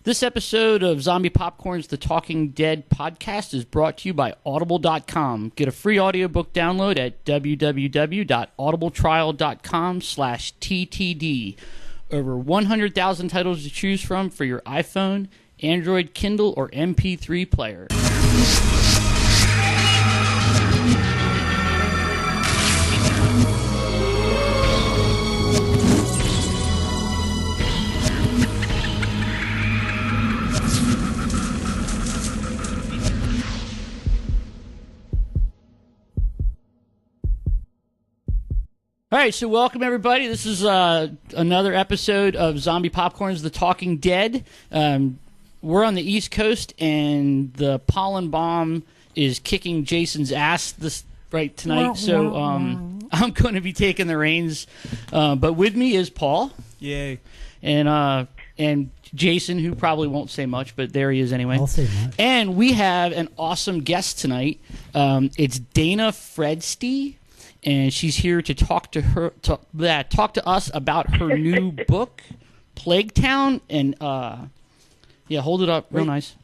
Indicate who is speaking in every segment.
Speaker 1: This episode of Zombie Popcorn's The Talking Dead podcast is brought to you by Audible.com. Get a free audiobook download at www.audibletrial.com/TTD. Over 100,000 titles to choose from for your iPhone, Android, Kindle, or MP3 player. All right, so welcome everybody. This is another episode of Zombie Popcorn's The Talking Dead. We're on the East Coast, and the pollen bomb is kicking Jason's ass tonight. So I'm going to be taking the reins. But with me is Paul.
Speaker 2: Yay!
Speaker 1: And Jason, who probably won't say much, but there he is anyway.
Speaker 3: I'll say much.
Speaker 1: And we have an awesome guest tonight. It's Dana Fredsti. And she's here to talk to us about her new book, Plague Town. And hold it up, real nice.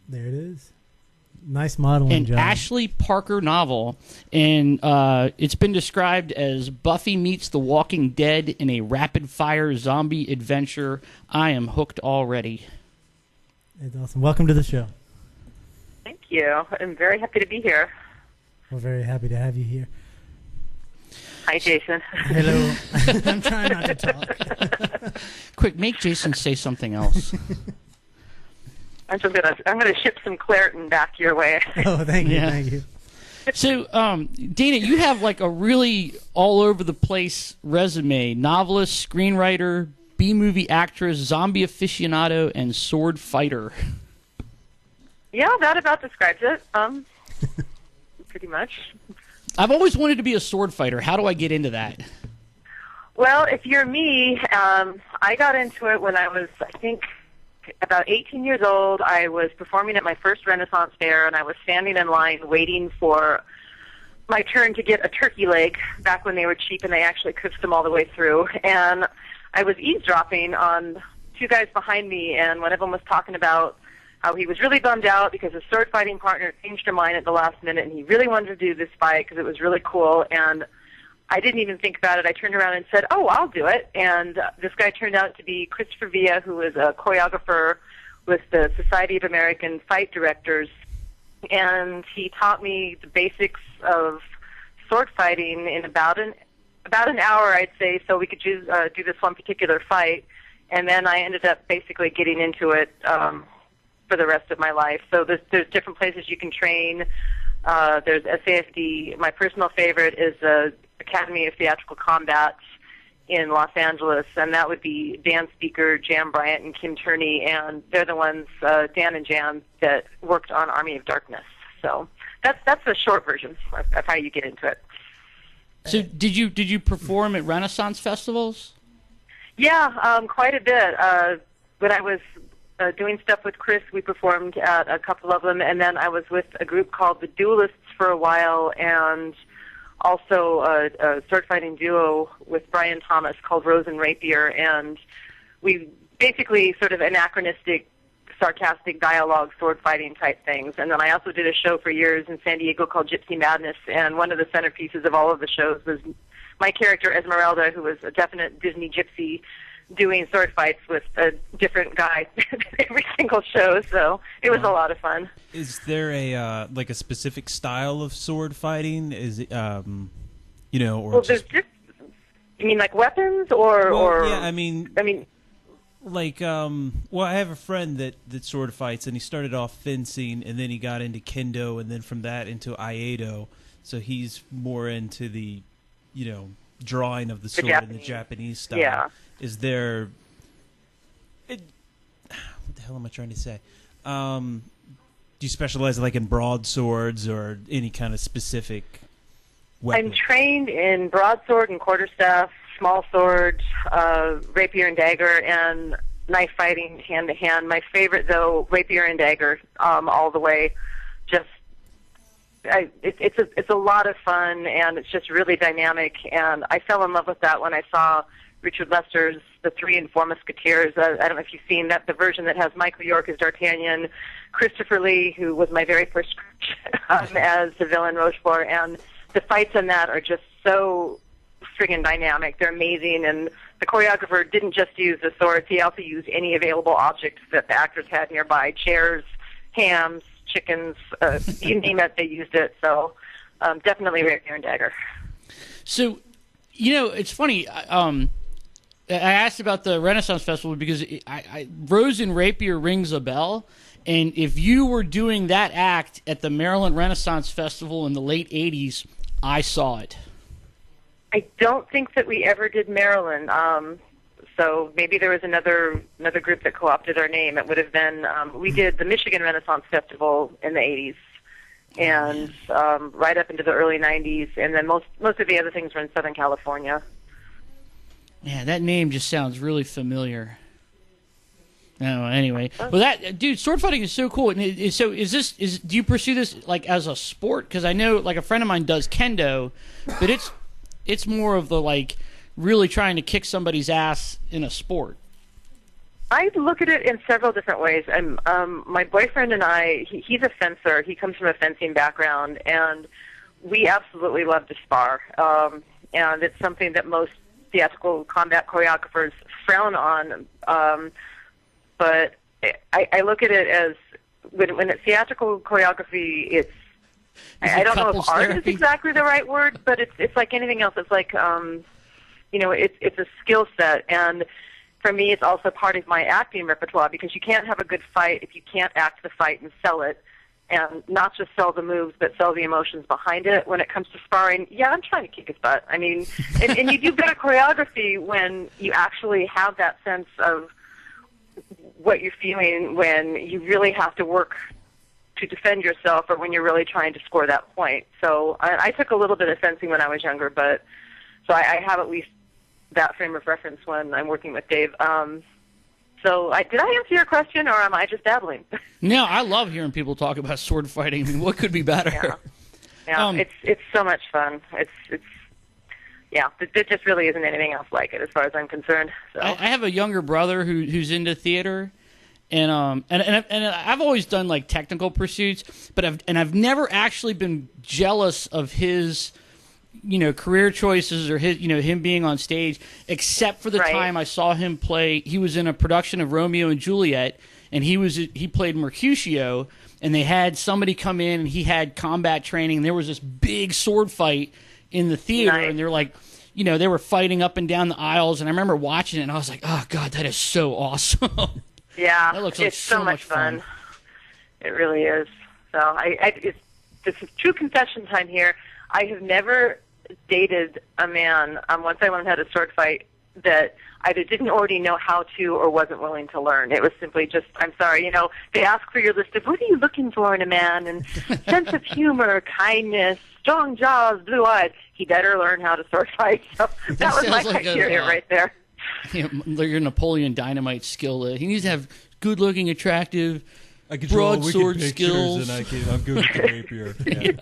Speaker 3: There it is. Nice modeling job.
Speaker 1: An Ashley Parker novel, and it's been described as Buffy meets The Walking Dead in a rapid-fire zombie adventure. I am hooked already.
Speaker 3: It's awesome. Welcome to the show.
Speaker 4: Thank you. I'm very happy to be here.
Speaker 3: We're very happy to have you here.
Speaker 4: Hi, Jason.
Speaker 3: Hello. I'm trying not to talk.
Speaker 1: Quick, make Jason say something else.
Speaker 4: I'm gonna ship some Claritin back your way.
Speaker 3: Oh, thank you, thank you.
Speaker 1: So, Dana, you have like a really all over the place resume: novelist, screenwriter, B-movie actress, zombie aficionado, and sword fighter.
Speaker 4: Yeah, that about describes it. Pretty much.
Speaker 1: I've always wanted to be a sword fighter. How do I get into that?
Speaker 4: Well, if you're me, I got into it when I was, I think, about 18 years old. I was performing at my first Renaissance fair, and I was standing in line waiting for my turn to get a turkey leg back when they were cheap and they actually cooked them all the way through. And I was eavesdropping on two guys behind me, and one of them was talking about how he was really bummed out because his sword fighting partner changed her mind at the last minute, and he really wanted to do this fight because it was really cool. And I didn't even think about it. I turned around and said, "Oh, I'll do it." And this guy turned out to be Christopher Villa, who is a choreographer with the Society of American Fight Directors, and he taught me the basics of sword fighting in about an hour, I'd say, so we could do this one particular fight. And then I ended up basically getting into it for the rest of my life. So there's different places you can train. There's SAFD. My personal favorite is the Academy of Theatrical Combat in Los Angeles, and that would be Dan Speaker, Jan Bryant, and Kim Turney, and they're the ones, Dan and Jan, that worked on Army of Darkness. So that's the short version of how you get into it.
Speaker 1: So did you perform at Renaissance festivals?
Speaker 4: Yeah, quite a bit. When I was doing stuff with Chris, we performed at a couple of them, and then I was with a group called the Duelists for a while, and also a sword fighting duo with Brian Thomas called Rose and Rapier, and we basically sort of anachronistic, sarcastic dialogue sword fighting type things. And then I also did a show for years in San Diego called Gypsy Madness, and one of the centerpieces of all of the shows was my character Esmeralda, who was a definite Disney gypsy, doing sword fights with a different guy every single show, so it was a lot of fun.
Speaker 2: Is there a like a specific style of sword fighting? Is it or
Speaker 4: well, there's just, you mean like weapons or
Speaker 2: yeah, I mean like well, I have a friend that sword fights, and he started off fencing, and then he got into kendo, and then from that into aikido. So he's more into the drawing of the sword in the Japanese style.
Speaker 4: Yeah.
Speaker 2: Is there... what the hell am I trying to say? Do you specialize like in broadswords or any kind of specific weapon?
Speaker 4: I'm trained in broadsword and quarterstaff, small sword, rapier and dagger, and knife fighting hand to hand. My favorite, though, rapier and dagger all the way. It's a lot of fun, and it's just really dynamic. And I fell in love with that when I saw Richard Lester's the Three and Four Musketeers. I don't know if you've seen that, the version that has Michael York as D'Artagnan, Christopher Lee, who was my very first as the villain Rochefort, and the fights in that are just so friggin' dynamic. They're amazing, and the choreographer didn't just use the swords. He also used any available objects that the actors had nearby, chairs, hams, chickens, you name it, they used it. So definitely Rapier and Dagger.
Speaker 1: So, it's funny. I asked about the Renaissance Festival because Rose and Rapier rings a bell. And if you were doing that act at the Maryland Renaissance Festival in the late 80s, I saw it.
Speaker 4: I don't think that we ever did Maryland. So maybe there was another group that co-opted our name. It would have been, we did the Michigan Renaissance Festival in the 80s and right up into the early 90s. And then most of the other things were in Southern California.
Speaker 1: Yeah, that name just sounds really familiar. No, anyway. Well, that dude, sword fighting is so cool. And so, do you pursue this like as a sport? Because I know, like, a friend of mine does kendo, but it's more of the like really trying to kick somebody's ass in a sport.
Speaker 4: I look at it in several different ways. My boyfriend and I, he's a fencer. He comes from a fencing background, and we absolutely love to spar. And it's something that most theatrical combat choreographers frown on. But I look at it as when it's theatrical choreography, I don't know if art is exactly the right word, but it's like anything else. It's like it's a skill set, and for me, it's also part of my acting repertoire because you can't have a good fight if you can't act the fight and sell it, and not just sell the moves, but sell the emotions behind it. When it comes to sparring, yeah, I'm trying to kick his butt. I mean, and you do better choreography when you actually have that sense of what you're feeling when you really have to work to defend yourself or when you're really trying to score that point. So I took a little bit of fencing when I was younger, but so I have at least that frame of reference when I'm working with Dave. So did I answer your question, or am I just babbling?
Speaker 1: No, I love hearing people talk about sword fighting. I mean, what could be better?
Speaker 4: Yeah, it's so much fun. Yeah, there just really isn't anything else like it as far as I'm concerned. So.
Speaker 1: I have a younger brother who's into theater, and I've always done like technical pursuits, but I've never actually been jealous of his career choices or his him being on stage, except for the time I saw him play. He was in a production of Romeo and Juliet, and he played Mercutio, and they had somebody come in and he had combat training, and there was this big sword fight in the theater, and they're like, they were fighting up and down the aisles, and I remember watching it, and I was like, oh, God, that is so awesome.
Speaker 4: Yeah,
Speaker 1: that looks like
Speaker 4: it's so much fun. It really is. So this is true confession time here. I have never dated a man, once I learned how to sword fight, that either didn't already know how to or wasn't willing to learn. It was simply just, I'm sorry, they ask for your list of what are you looking for in a man, and sense of humor, kindness, strong jaws, blue eyes. He better learn how to sword fight. So that was my criteria right there.
Speaker 1: Your Napoleon Dynamite skill. He needs to have good-looking, attractive, broadsword skills.
Speaker 5: And I'm good with the rapier. Yeah.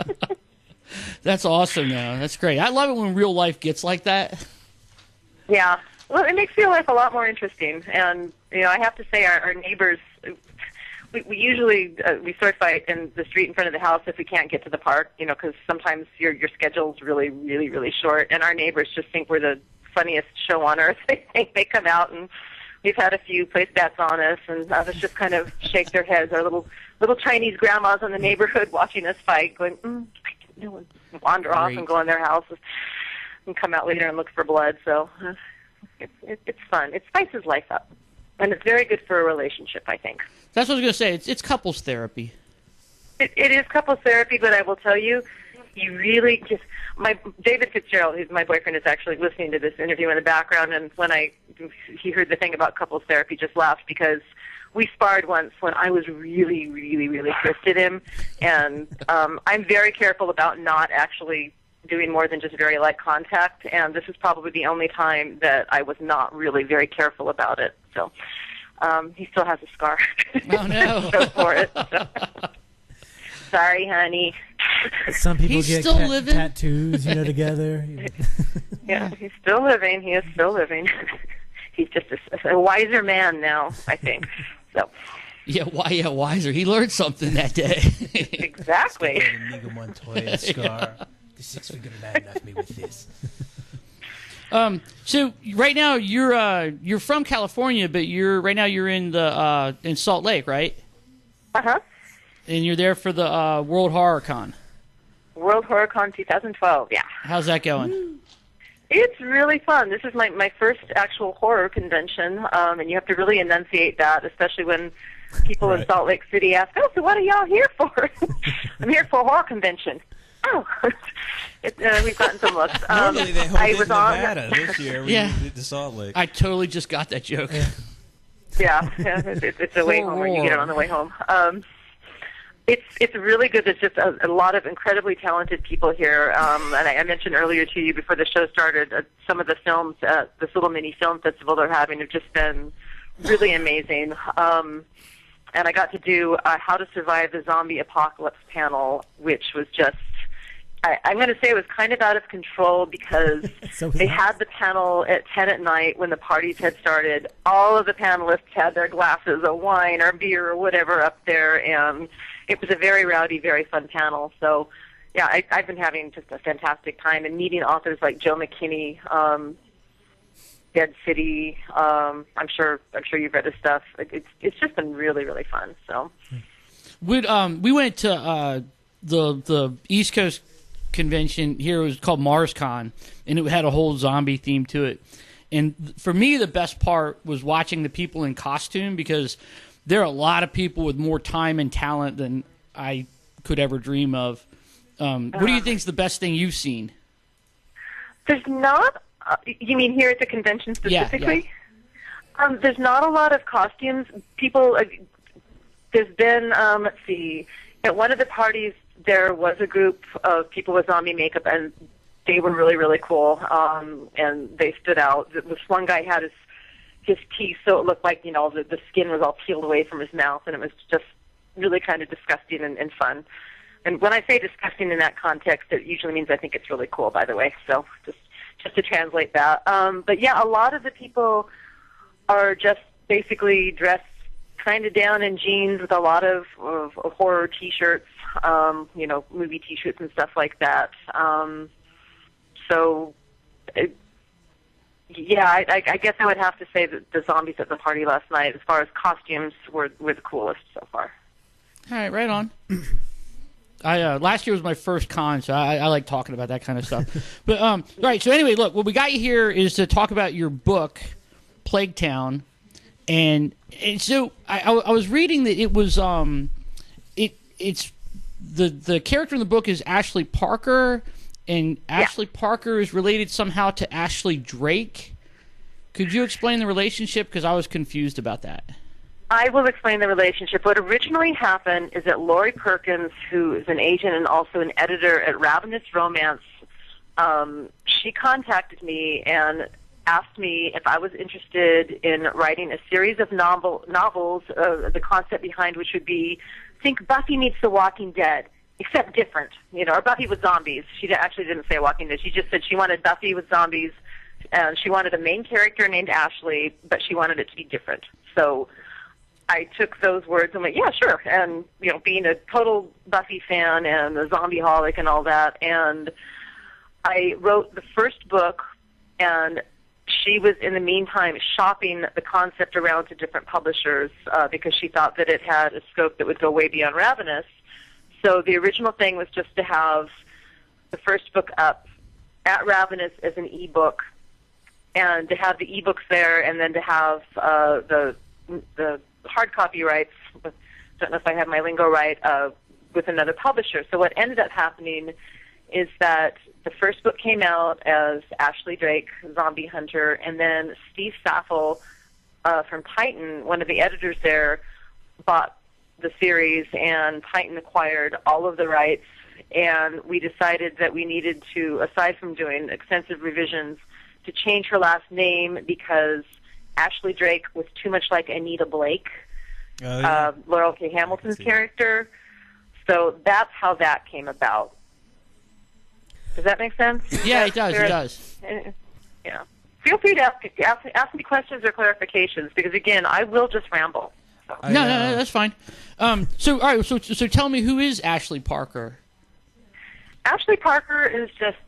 Speaker 1: That's awesome, though. That's great. I love it when real life gets like that.
Speaker 4: Yeah. Well, it makes real life a lot more interesting. And, I have to say our neighbors, we usually we sword fight in the street in front of the house if we can't get to the park, because sometimes your schedule's really, really, really short. And our neighbors just think we're the funniest show on earth. They think they come out, and we've had a few place bets on us, and others just kind of shake their heads. Our little Chinese grandmas in the neighborhood watching us fight, going, wander off and go in their houses and come out later and look for blood. So it's fun. It spices life up, and it's very good for a relationship, I think.
Speaker 1: That's what I was going to say. It's couples therapy.
Speaker 4: It is couples therapy, but I will tell you, you really just David Fitzgerald, who's my boyfriend, is actually listening to this interview in the background, and when he heard the thing about couples therapy, just laughed because we sparred once when I was really, really, really pissed at him, and I'm very careful about not actually doing more than just very light contact, and this is probably the only time that I was not really very careful about it. So he still has a scar.
Speaker 1: Oh, no.
Speaker 4: So for it. So. Sorry, honey.
Speaker 3: Some people
Speaker 1: He's
Speaker 3: get
Speaker 1: still living?
Speaker 3: tattoos, together.
Speaker 4: Yeah, he's still living. He is still living. he's just a wiser man now, I think. So.
Speaker 1: Yeah, wiser. He learned something that day.
Speaker 4: Exactly.
Speaker 2: Inigo Montoya scar. The 6 figure man left me with this.
Speaker 1: So right now you're from California, but you're in Salt Lake, right?
Speaker 4: Uh-huh.
Speaker 1: And you're there for the World Horror Con.
Speaker 4: World Horror Con 2012, yeah.
Speaker 1: How's that going?
Speaker 4: It's really fun. This is my first actual horror convention, and you have to really enunciate that, especially when people in Salt Lake City ask, "Oh, so what are y'all here for?" I'm here for a horror convention. Oh, we've gotten some looks.
Speaker 2: Normally they hold
Speaker 4: I
Speaker 2: it
Speaker 4: was
Speaker 2: in Nevada. This year we
Speaker 1: Yeah.
Speaker 2: did the Salt Lake.
Speaker 1: I totally just got that joke.
Speaker 4: Yeah, it's a way home, or you get it on the way home. It's really good. There's just a lot of incredibly talented people here. And I mentioned earlier to you before the show started, some of the films at this little mini film festival they're having have just been really amazing. And I got to do How to Survive the Zombie Apocalypse panel, which was just, I'm going to say it was kind of out of control because they had the panel at 10 at night when the parties had started. All of the panelists had their glasses of wine or beer or whatever up there, and it was a very rowdy, very fun panel. So, yeah, I've been having just a fantastic time and meeting authors like Joe McKinney, Dead City. I'm sure you've read his stuff. It's just been really, really fun. So,
Speaker 1: We went to the East Coast convention here. It was called MarsCon, and it had a whole zombie theme to it. And for me, the best part was watching the people in costume, because there are a lot of people with more time and talent than I could ever dream of. What do you think is the best thing you've seen?
Speaker 4: There's not. You mean here at the convention specifically?
Speaker 1: Yeah.
Speaker 4: There's not a lot of costumes. People. There's been. Let's see. At one of the parties, there was a group of people with zombie makeup, and they were really, really cool. And they stood out. This one guy had his teeth, so it looked like, the skin was all peeled away from his mouth, and it was just really kind of disgusting and fun. And when I say disgusting in that context, it usually means I think it's really cool, by the way. So just to translate that. But yeah, a lot of the people are just basically dressed kind of down in jeans with a lot of horror T-shirts, movie T-shirts and stuff like that. I guess I would have to say that the zombies at the party last night, as far as costumes, were the coolest so far.
Speaker 1: All right, right on. Last year was my first con, so I like talking about that kind of stuff. But right, so anyway, look, what we got you here is to talk about your book, Plague Town, and so I was reading that it was it's the character in the book is Ashley Parker, and Ashley Parker is related somehow to Ashley Drake. Could you explain the relationship? Because I was confused about that.
Speaker 4: I will explain the relationship. What originally happened is that Lori Perkins, who is an agent and also an editor at Ravenous Romance, she contacted me and asked me if I was interested in writing a series of novels, the concept behind which would be, think Buffy meets The Walking Dead, except different, or Buffy with zombies. She actually didn't say Walking Dead. She just said she wanted Buffy with zombies, and she wanted a main character named Ashley, but she wanted it to be different. So I took those words and went, yeah, sure. And, being a total Buffy fan and a zombie-holic and all that, and I wrote the first book, and she was, in the meantime, shopping the concept around to different publishers because she thought that it had a scope that would go way beyond Ravenous. So the original thing was just to have the first book up at Ravenous as an e-book, and to have the e-books there, and then to have the hard copy rights, don't know if I have my lingo right, with another publisher. So what ended up happening is that the first book came out as Ashley Drake, Zombie Hunter, and then Steve Saffel from Titan, one of the editors there, bought the series, and Titan acquired all of the rights, and we decided that we needed to, aside from doing extensive revisions, to change her last name because Ashley Drake was too much like Anita Blake, Laurel K. Hamilton's character. So that's how that came about. Does that make sense?
Speaker 1: Yeah, it does. It does.
Speaker 4: Yeah. feel free to ask me questions or clarifications, because again, I will just ramble. So.
Speaker 1: No, that's fine. So all right, so tell me, who is Ashley Parker?
Speaker 4: Ashley Parker is just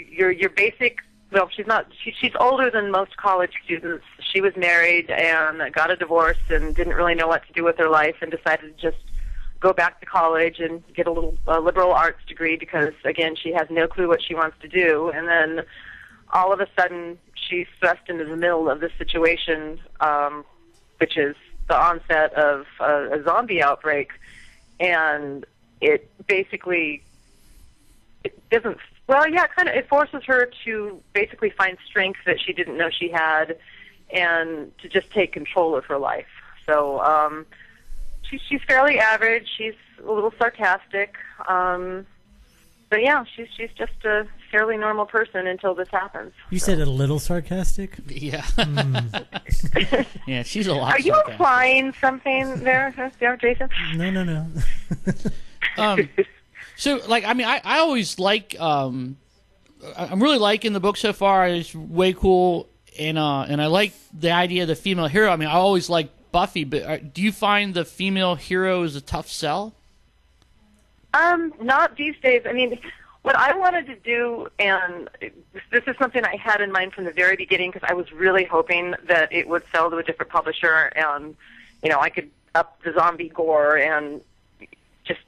Speaker 4: your basic. Well, she's not. She's older than most college students. She was married and got a divorce and didn't really know what to do with her life, and decided to just go back to college and get a liberal arts degree, because again, she has no clue what she wants to do. And then all of a sudden, she's thrust into the middle of this situation, which is the onset of a zombie outbreak, and it basically. It doesn't. Well, yeah, it forces her to basically find strength that she didn't know she had, and to just take control of her life. So she's fairly average. She's a little sarcastic, but yeah, she's just a fairly normal person until this happens.
Speaker 3: You said a little sarcastic?
Speaker 1: Yeah. Yeah, she's a lot.
Speaker 4: Are you
Speaker 1: sarcastic.
Speaker 4: implying something there, Jason?
Speaker 3: No.
Speaker 1: So, like, I mean, I always like. I'm really liking the book so far. It's way cool, and I like the idea of the female hero. I mean, I always like Buffy, but do you find the female hero is a tough sell?
Speaker 4: Not these days. I mean, what I wanted to do, and this is something I had in mind from the very beginning, because I was really hoping that it would sell to a different publisher, and I could up the zombie gore and just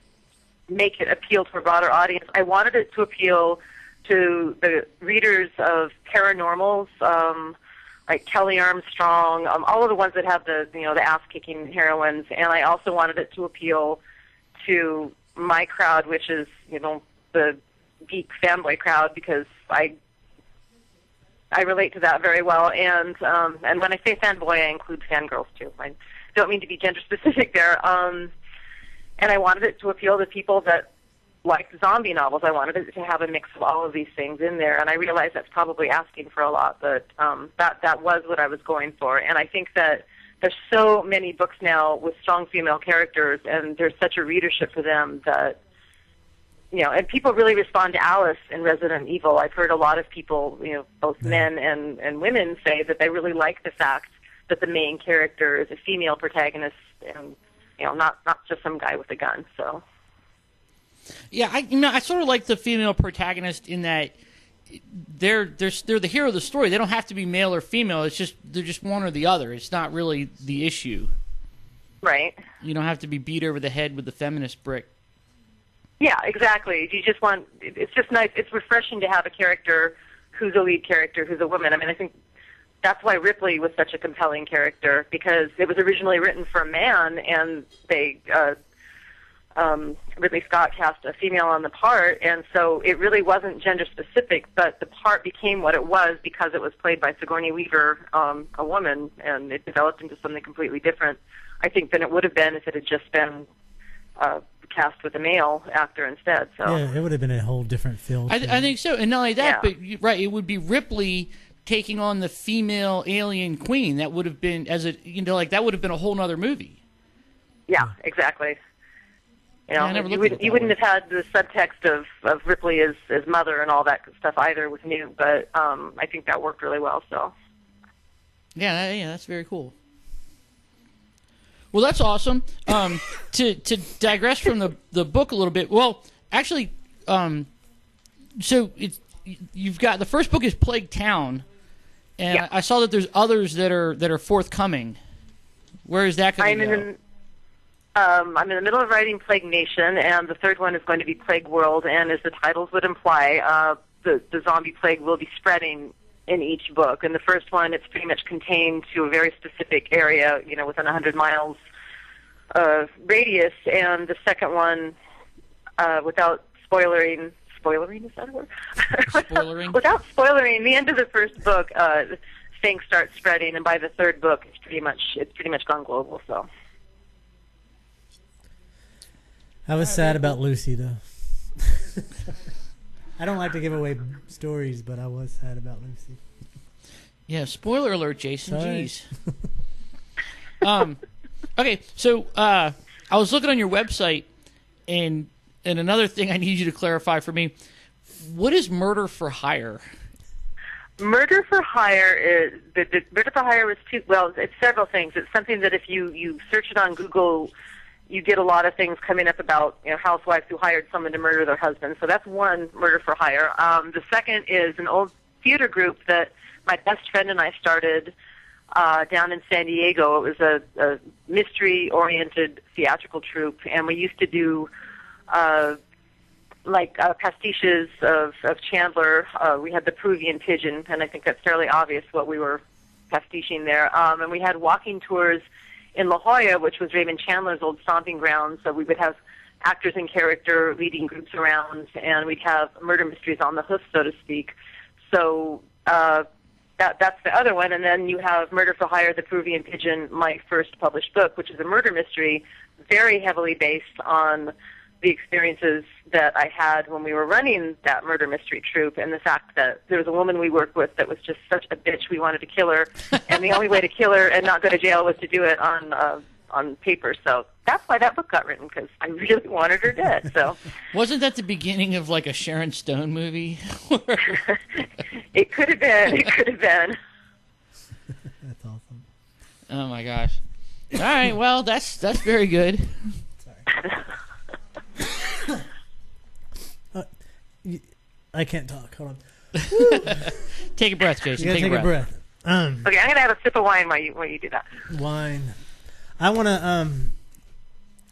Speaker 4: make it appeal to a broader audience. I wanted it to appeal to the readers of paranormals, like Kelly Armstrong, all of the ones that have the the ass-kicking heroines, and I also wanted it to appeal to my crowd, which is the geek fanboy crowd, because I relate to that very well, and when I say fanboy, I include fangirls too. I don't mean to be gender specific there. And I wanted it to appeal to people that liked zombie novels. I wanted it to have a mix of all of these things in there, and I realize that's probably asking for a lot, but that was what I was going for. And I think that there's so many books now with strong female characters, and there's such a readership for them that, and people really respond to Alice in Resident Evil. I've heard a lot of people, both men and women, say that they really like the fact that the main character is a female protagonist, and not just some guy with a gun. So,
Speaker 1: yeah, I sort of like the female protagonist in that they're the hero of the story. They don't have to be male or female. They're just one or the other. It's not really the issue.
Speaker 4: Right.
Speaker 1: You don't have to be beat over the head with the feminist brick.
Speaker 4: Yeah, exactly. You just want. It's just nice. It's refreshing to have a character who's a lead character, who's a woman. I mean, I think that's why Ripley was such a compelling character, because it was originally written for a man, and they Ridley Scott cast a female on the part, and so it really wasn't gender specific, but the part became what it was because it was played by Sigourney Weaver, a woman, and it developed into something completely different, I think, than it would have been if it had just been cast with a male actor instead. So
Speaker 3: yeah, it would have been a whole different feel.
Speaker 1: I think so, and not only that,
Speaker 4: Yeah.
Speaker 1: but right, it would be Ripley taking on the female alien queen. That would have been that would have been a whole nother movie.
Speaker 4: Yeah, exactly.
Speaker 1: I never
Speaker 4: You
Speaker 1: looked at it
Speaker 4: wouldn't, you
Speaker 1: that
Speaker 4: wouldn't
Speaker 1: way.
Speaker 4: have had the subtext of Ripley as mother and all that stuff either with New, but I think that worked really well. So
Speaker 1: Yeah, that's very cool. Well, that's awesome. To digress from the book a little bit. Well, actually, so you've got the first book is Plague Town, and
Speaker 4: Yeah.
Speaker 1: I saw that there's others that are forthcoming. Where is that going to go?
Speaker 4: I'm in the middle of writing Plague Nation, and the third one is going to be Plague World, and as the titles would imply, the zombie plague will be spreading in each book. In the first one, it's pretty much contained to a very specific area, within 100 miles radius, and the second one, without spoilering, is that a word?
Speaker 1: Spoilering?
Speaker 4: Without spoilering, the end of the first book, things start spreading, and by the third book, it's pretty much gone global. So.
Speaker 3: I was sad about Lucy, though. I don't like to give away stories, but I was sad about Lucy.
Speaker 1: Yeah, spoiler alert, Jason.
Speaker 3: Sorry.
Speaker 1: Jeez. Okay, so I was looking on your website, and another thing I need you to clarify for me: what is murder for hire?
Speaker 4: Murder for Hire is the Murder for Hire was it's several things. It's something that if you search it on Google, you get a lot of things coming up about housewives who hired someone to murder their husband. So that's one, Murder for Hire. The second is an old theater group that my best friend and I started down in San Diego. It was a mystery-oriented theatrical troupe, and we used to do pastiches of Chandler. We had the Peruvian Pigeon, and I think that's fairly obvious what we were pastiching there. And we had walking tours in La Jolla, which was Raymond Chandler's old stomping ground. So we would have actors in character leading groups around, and we'd have murder mysteries on the hoof, so to speak. So that's the other one. And then you have Murder for Hire, the Peruvian Pigeon, my first published book, which is a murder mystery, very heavily based on the experiences that I had when we were running that murder mystery troupe, and the fact that there was a woman we worked with that was just such a bitch, we wanted to kill her, and the only way to kill her and not go to jail was to do it on paper. So that's why that book got written, because I really wanted her dead. So
Speaker 1: wasn't that the beginning of like a Sharon Stone movie?
Speaker 4: It could have been. It could have been.
Speaker 3: That's awesome.
Speaker 1: Oh my gosh! All right, well that's very good.
Speaker 3: Sorry. I can't talk. Hold on.
Speaker 1: Take a breath, Jason.
Speaker 3: You gotta take a breath.
Speaker 4: Okay, I'm gonna have a sip of wine while you do that.
Speaker 3: Wine. I want to.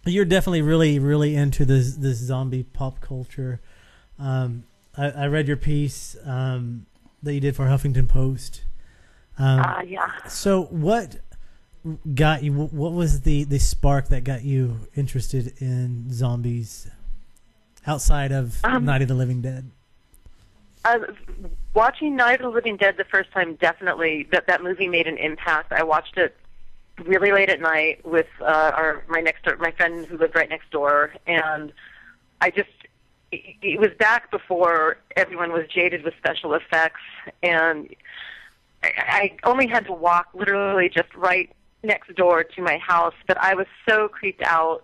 Speaker 3: You're definitely really into this zombie pop culture. I read your piece that you did for Huffington Post.
Speaker 4: Yeah.
Speaker 3: So what got you? What was the spark that got you interested in zombies outside of Night of the Living Dead?
Speaker 4: Watching Night of the Living Dead the first time, definitely that movie made an impact. I watched it really late at night with my friend who lived right next door, and it was back before everyone was jaded with special effects, and I only had to walk literally just right next door to my house, but I was so creeped out.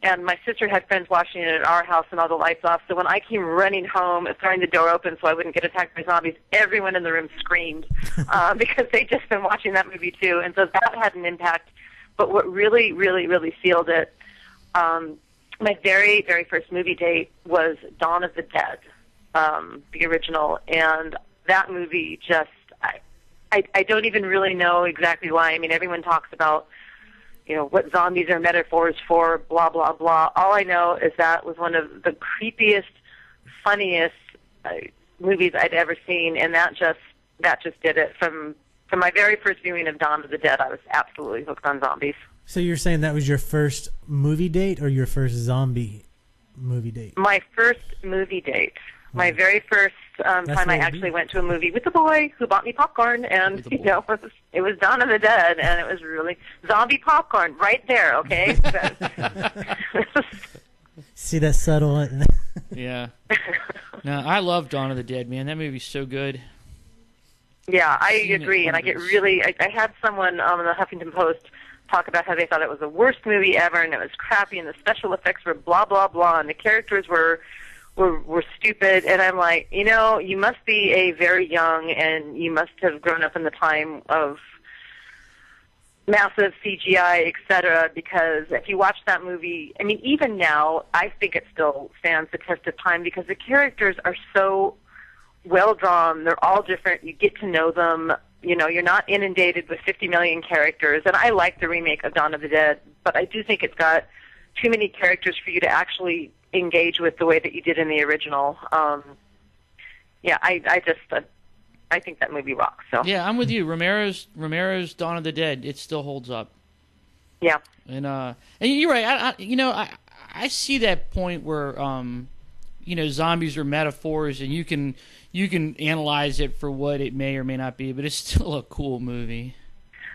Speaker 4: And my sister had friends watching it at our house and all the lights off. So when I came running home and throwing the door open so I wouldn't get attacked by zombies, everyone in the room screamed because they'd just been watching that movie too. And so that had an impact. But what really, really, really sealed it, my very, very first movie date was Dawn of the Dead, the original. And that movie just, I don't even really know exactly why. I mean, everyone talks about what zombies are metaphors for, blah, blah, blah. All I know is that was one of the creepiest, funniest movies I'd ever seen, and that just did it. From my very first viewing of Dawn of the Dead, I was absolutely hooked on zombies.
Speaker 3: So you're saying that was your first movie date or your first zombie movie date?
Speaker 4: My first movie date. My very first time I actually went to a movie with a boy who bought me popcorn, and it was Dawn of the Dead, and it was really zombie popcorn right there. Okay.
Speaker 3: See that subtle?
Speaker 1: Yeah. No, I love Dawn of the Dead, man. That movie's so good.
Speaker 4: Yeah, I agree, and I get really. I had someone on the Huffington Post talk about how they thought it was the worst movie ever, and it was crappy, and the special effects were blah blah blah, and the characters were stupid, and I'm like, you must be a very young, and you must have grown up in the time of massive CGI, etc., because if you watch that movie, I mean, even now, I think it still stands the test of time because the characters are so well drawn. They're all different. You get to know them. You're not inundated with 50 million characters, and I like the remake of Dawn of the Dead, but I do think it's got too many characters for you to actually engage with the way that you did in the original. I think that movie rocks. So
Speaker 1: yeah, I'm with you. Romero's Dawn of the Dead, it still holds up.
Speaker 4: Yeah,
Speaker 1: and you're right. I see that point where zombies are metaphors, and you can analyze it for what it may or may not be, but it's still a cool movie.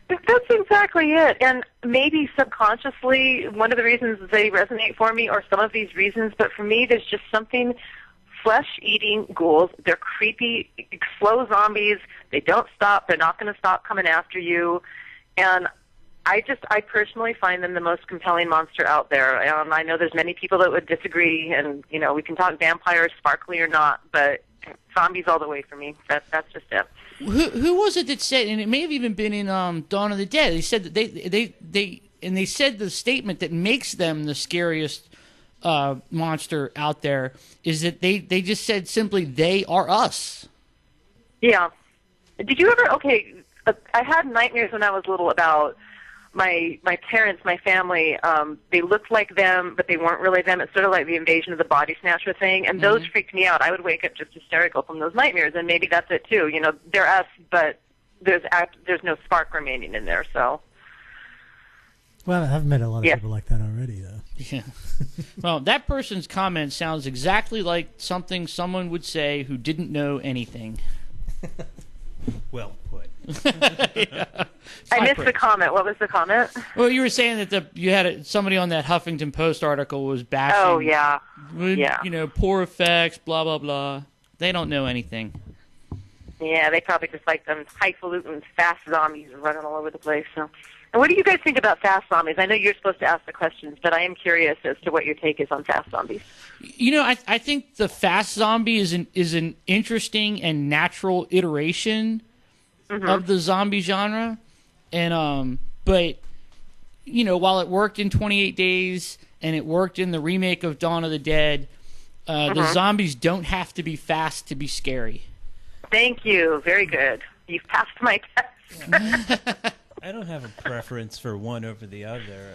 Speaker 4: That's exactly it. And maybe subconsciously, one of the reasons they resonate for me are some of these reasons, but for me, there's just something flesh-eating ghouls. They're creepy, slow zombies. They don't stop. They're not going to stop coming after you. And I personally find them the most compelling monster out there. I know there's many people that would disagree, and, we can talk vampires, sparkly or not, but zombies all the way for me. That's just it.
Speaker 1: Who was it that said, and it may have even been in Dawn of the Dead, they said that they said the statement that makes them the scariest monster out there is that they just said simply, they are us.
Speaker 4: Yeah. Did you ever, I had nightmares when I was little about my parents, my family. They looked like them, but they weren't really them. It's sort of like the Invasion of the Body Snatcher thing, and those freaked me out. I would wake up just hysterical from those nightmares, and maybe that's it too. You know, they're us, but there's no spark remaining in there, so.
Speaker 3: Well, I've met a lot of people like that already, though.
Speaker 1: Yeah. Well, that person's comment sounds exactly like something someone would say who didn't know anything.
Speaker 2: Well put.
Speaker 1: Yeah.
Speaker 4: I missed the comment. What was the comment?
Speaker 1: Well, you were saying that you had somebody on that Huffington Post article was bashing.
Speaker 4: Oh, yeah.
Speaker 1: Yeah. You know, poor effects, blah, blah, blah. They don't know anything.
Speaker 4: Yeah, they probably just like them highfalutin fast zombies running all over the place. So, and what do you guys think about fast zombies? I know you're supposed to ask the questions, but I am curious as to what your take is on fast zombies.
Speaker 1: You know, I think the fast zombie is an interesting and natural iteration of the zombie genre, and but you know, while it worked in 28 Days and it worked in the remake of Dawn of the Dead, the zombies don't have to be fast to be scary.
Speaker 4: Thank you. Very good. You've passed my test.
Speaker 2: I don't have a preference for one over the other.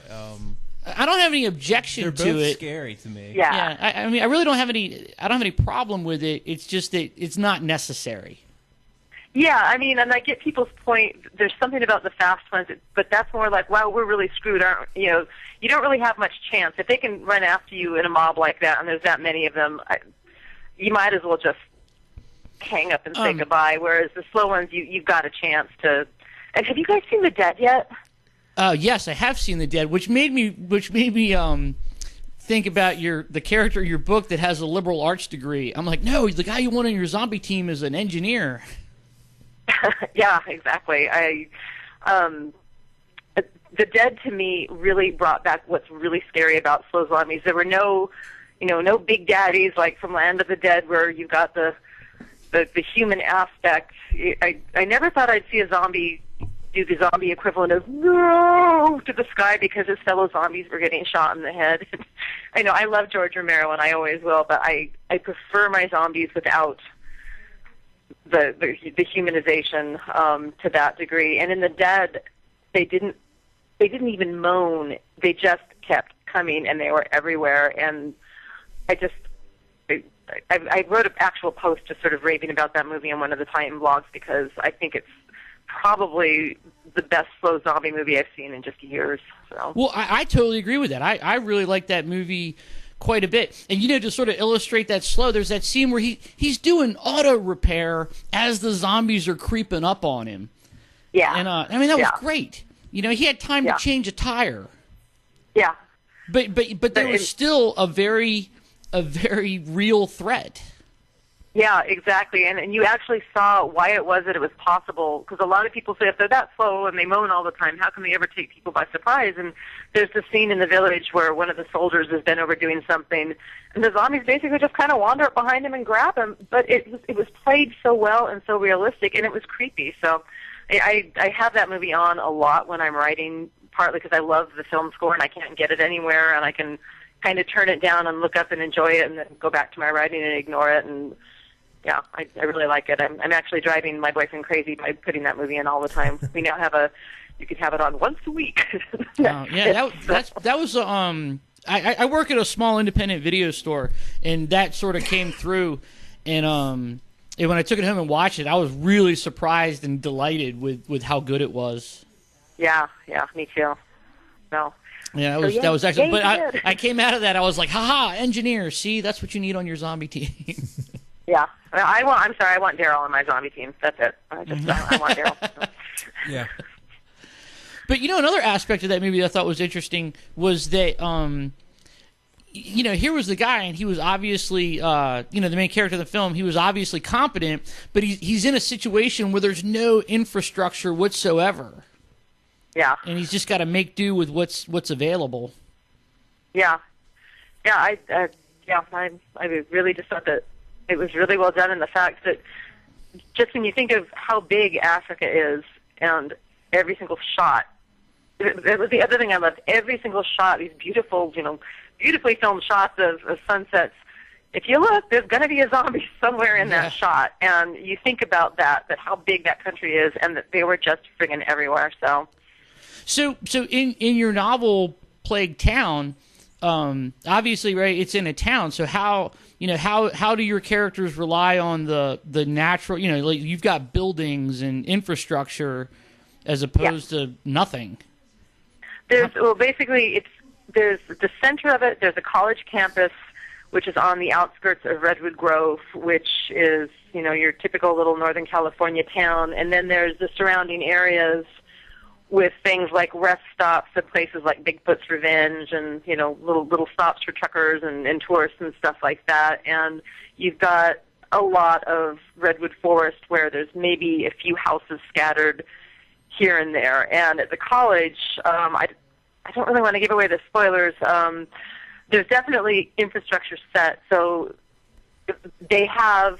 Speaker 1: I don't have any objection
Speaker 2: They're
Speaker 1: to
Speaker 2: both
Speaker 1: it.
Speaker 2: scary to me.
Speaker 4: Yeah.
Speaker 1: I mean, I really don't have any problem with it. It's just that it's not necessary.
Speaker 4: Yeah, I mean, and I get people's point. There's something about the fast ones, but that's more like, wow, we're really screwed, aren't you? Know, you don't really have much chance. If they can run after you in a mob like that, and there's that many of them, you might as well just hang up and say goodbye. Whereas the slow ones, you've got a chance to. And have you guys seen The Dead yet?
Speaker 1: Yes, I have seen The Dead, which made me think about the character in your book that has a liberal arts degree. I'm like, no, the guy you want on your zombie team is an engineer.
Speaker 4: Yeah, exactly. The Dead to me really brought back what's really scary about slow zombies. There were no big daddies like from Land of the Dead where you've got the human aspect. I never thought I'd see a zombie do the zombie equivalent of no to the sky because his fellow zombies were getting shot in the head. I know I love George Romero and I always will, but I prefer my zombies without the humanization to that degree. And in The Dead, they didn't even moan. They just kept coming, and they were everywhere. And I wrote an actual post just sort of raving about that movie on one of the Titan blogs because I think it's probably the best slow zombie movie I've seen in just years. So.
Speaker 1: Well, I totally agree with that. I really like that movie quite a bit. And, to sort of illustrate that slow, there's that scene where he's doing auto repair as the zombies are creeping up on him.
Speaker 4: Yeah.
Speaker 1: And, I mean, that was great. He had time to change a tire.
Speaker 4: Yeah.
Speaker 1: But there was still a very real threat.
Speaker 4: Yeah, exactly. And you actually saw why it was that it was possible, because a lot of people say if they're that slow and they moan all the time, how can they ever take people by surprise? And there's the scene in the village where one of the soldiers has been over doing something, and the zombies basically just kind of wander up behind him and grab him. But it was played so well and so realistic, and it was creepy. So I have that movie on a lot when I'm writing, partly because I love the film score and I can't get it anywhere, and I can kind of turn it down and look up and enjoy it and then go back to my writing and ignore it. And yeah, I really like it. I'm actually driving my boyfriend crazy by putting that movie in all the time. We now have you can have it on once a week.
Speaker 1: Yeah, that was I work at a small independent video store, and that sort of came through, and when I took it home and watched it, I was really surprised and delighted with how good it was.
Speaker 4: Yeah, me too. No.
Speaker 1: Yeah, that was excellent. But I came out of that, I was like, haha, engineer, see, that's what you need on your zombie team.
Speaker 4: Yeah. I want Daryl on my zombie team. That's it. I want Daryl.
Speaker 2: Yeah.
Speaker 1: But, another aspect of that movie that I thought was interesting was that, here was the guy, and he was obviously, the main character of the film, he was obviously competent, but he's in a situation where there's no infrastructure whatsoever.
Speaker 4: Yeah.
Speaker 1: And he's just got to make do with what's available.
Speaker 4: Yeah. Yeah, I really just thought that It was really well done, and the fact that just when you think of how big Africa is and every single shot, that was the other thing I loved. Every single shot, these beautiful, beautifully filmed shots of sunsets. If you look, there's going to be a zombie somewhere in that shot, and you think about that how big that country is, and that they were just friggin' everywhere. So
Speaker 1: in your novel Plague Town, obviously, right, it's in a town. So how do your characters rely on the natural? Like you've got buildings and infrastructure as opposed to nothing.
Speaker 4: There's the center of it. There's a college campus, which is on the outskirts of Redwood Grove, which is, your typical little Northern California town. And then there's the surrounding areas with things like rest stops at places like Bigfoot's Revenge and, little stops for truckers and tourists and stuff like that. And you've got a lot of redwood forest where there's maybe a few houses scattered here and there. And at the college, I don't really want to give away the spoilers. There's definitely infrastructure set, so they have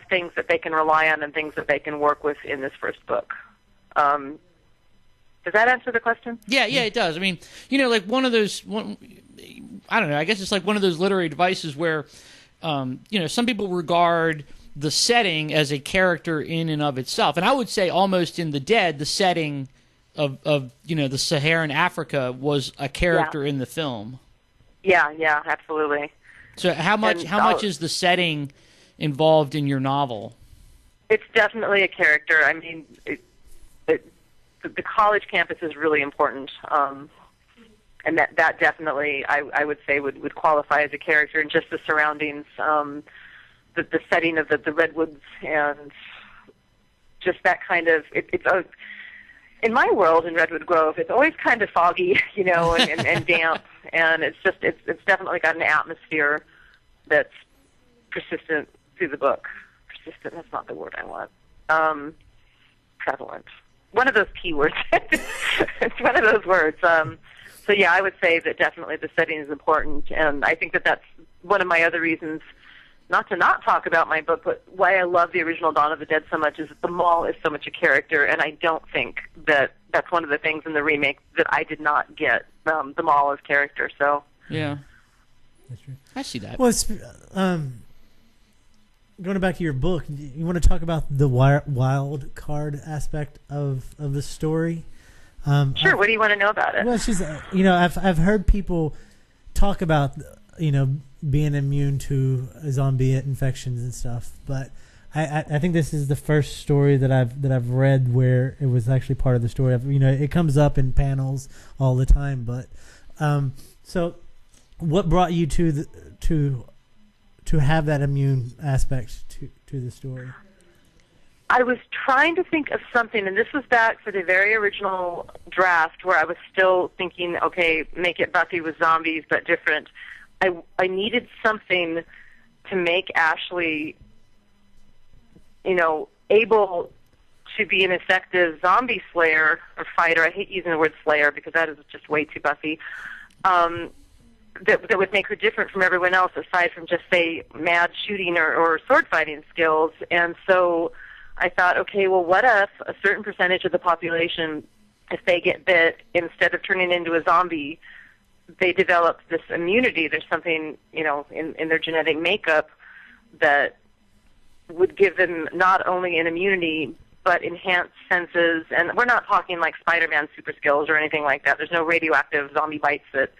Speaker 4: things that they can rely on and things that they can work with in this first book. Does that answer the question?
Speaker 1: Yeah, it does. I mean, like one of those, I don't know, I guess it's like one of those literary devices where, some people regard the setting as a character in and of itself. And I would say almost in The Dead, the setting of the Saharan Africa was a character in the film.
Speaker 4: Yeah, absolutely.
Speaker 1: So how much is the setting involved in your novel?
Speaker 4: It's definitely a character. I mean, the college campus is really important, and that definitely I would say would qualify as a character, and just the surroundings, the setting of the redwoods, and just that kind of in my world in Redwood Grove, it's always kind of foggy, and damp, and it's definitely got an atmosphere that's persistent through the book. Persistent, that's not the word I want. Prevalent. One of those P words. It's one of those words. So yeah, I would say that definitely the setting is important, and I think that's one of my other reasons not to not talk about my book, but why I love the original Dawn of the Dead so much is that the mall is so much a character, and I don't think that that's one of the things in the remake that I did not get, the mall as character. So
Speaker 1: yeah,
Speaker 3: that's true.
Speaker 1: I see that.
Speaker 3: Well, it's, going back to your book, you want to talk about the wild card aspect of the story?
Speaker 4: Sure. What do you want to know about it?
Speaker 3: Well, she's, I've heard people talk about, being immune to zombie infections and stuff, but I think this is the first story that I've read where it was actually part of the story. It comes up in panels all the time, but so what brought you to have that immune aspect to the story?
Speaker 4: I was trying to think of something, and this was back for the very original draft where I was still thinking, okay, make it Buffy with zombies, but different. I needed something to make Ashley, able to be an effective zombie slayer or fighter. I hate using the word slayer because that is just way too Buffy. That would make her different from everyone else, aside from just, say, mad shooting or sword fighting skills. And so I thought, okay, well, what if a certain percentage of the population, if they get bit, instead of turning into a zombie, they develop this immunity? There's something, in their genetic makeup that would give them not only an immunity, but enhanced senses. And we're not talking like Spider-Man super skills or anything like that. There's no radioactive zombie bites that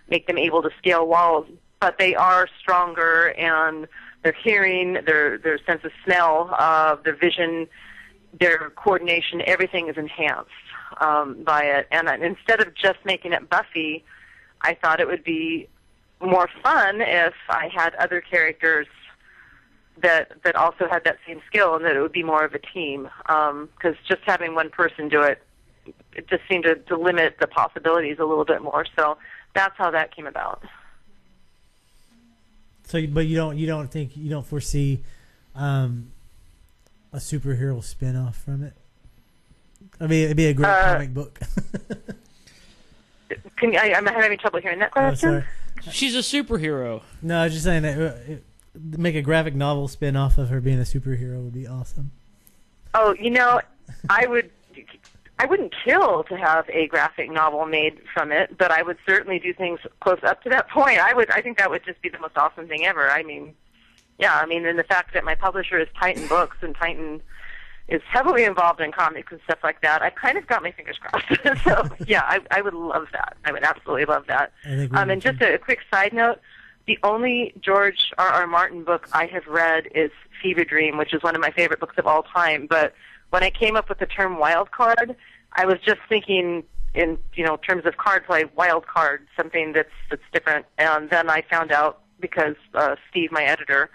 Speaker 4: make them able to scale walls, but they are stronger, and their hearing, their sense of smell, their vision, their coordination, everything is enhanced by it. And instead of just making it Buffy, I thought it would be more fun if I had other characters that also had that same skill, and that it would be more of a team. Because just having one person do it just seemed to limit the possibilities a little bit more. So that's how that came about.
Speaker 3: So, but you don't foresee a superhero spin-off from it? I mean, it'd be a great comic book.
Speaker 4: I'm having trouble hearing that question.
Speaker 3: Oh, sorry.
Speaker 1: She's a superhero.
Speaker 3: No, I was just saying that make a graphic novel spin off of her being a superhero would be awesome.
Speaker 4: Oh, I wouldn't kill to have a graphic novel made from it, but I would certainly do things close up to that point. I think that would just be the most awesome thing ever. I mean, and the fact that my publisher is Titan Books, and Titan is heavily involved in comics and stuff like that, I've kind of got my fingers crossed. So, yeah, I would love that. I would absolutely love that. And just a quick side note, the only George R.R. Martin book I have read is Fever Dream, which is one of my favorite books of all time. But when I came up with the term wild card, I was just thinking in terms of card play, wild card, something that's different. And then I found out because Steve, my editor,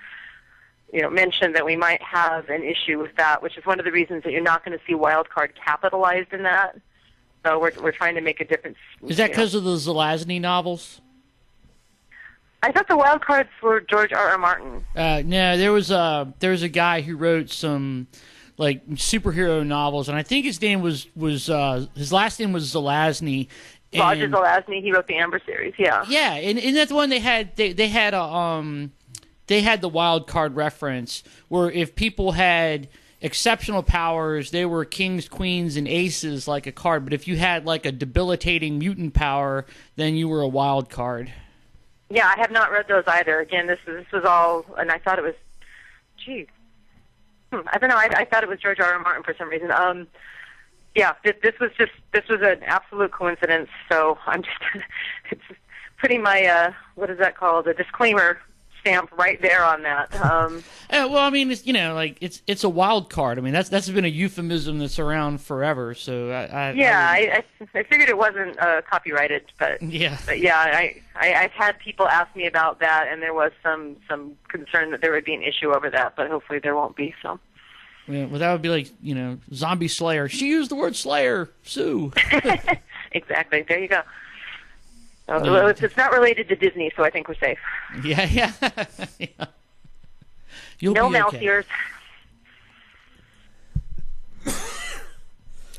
Speaker 4: mentioned that we might have an issue with that, which is one of the reasons that you're not going to see wild card capitalized in that. So we're trying to make a difference.
Speaker 1: Is that because of the Zelazny novels?
Speaker 4: I thought the wild cards were George R.R. Martin.
Speaker 1: No, there was a guy who wrote some like superhero novels, and I think his name was his last name was Zelazny.
Speaker 4: Roger Zelazny. He wrote the Amber series. Yeah.
Speaker 1: Yeah, and that's the one they had the wild card reference where if people had exceptional powers, they were kings, queens, and aces like a card. But if you had like a debilitating mutant power, then you were a wild card.
Speaker 4: Yeah, I have not read those either. Again, this was all, and I thought it was, I don't know. I thought it was George R.R. Martin for some reason. Yeah, this was an absolute coincidence. So I'm just putting my what is that called? A disclaimer stamp right there on that.
Speaker 1: Well, I mean, it's a wild card. I mean, that's been a euphemism that's around forever. So
Speaker 4: I figured it wasn't copyrighted, but
Speaker 1: yeah,
Speaker 4: I've had people ask me about that, and there was some concern that there would be an issue over that, but hopefully there won't be. So.
Speaker 1: Yeah, well, that would be like, Zombie Slayer. She used the word Slayer. Sue.
Speaker 4: Exactly. There you go. Well, it's not related to Disney, so I think we're safe.
Speaker 1: Yeah. Yeah. You'll
Speaker 4: no
Speaker 1: be
Speaker 4: mouse
Speaker 1: okay.
Speaker 4: ears.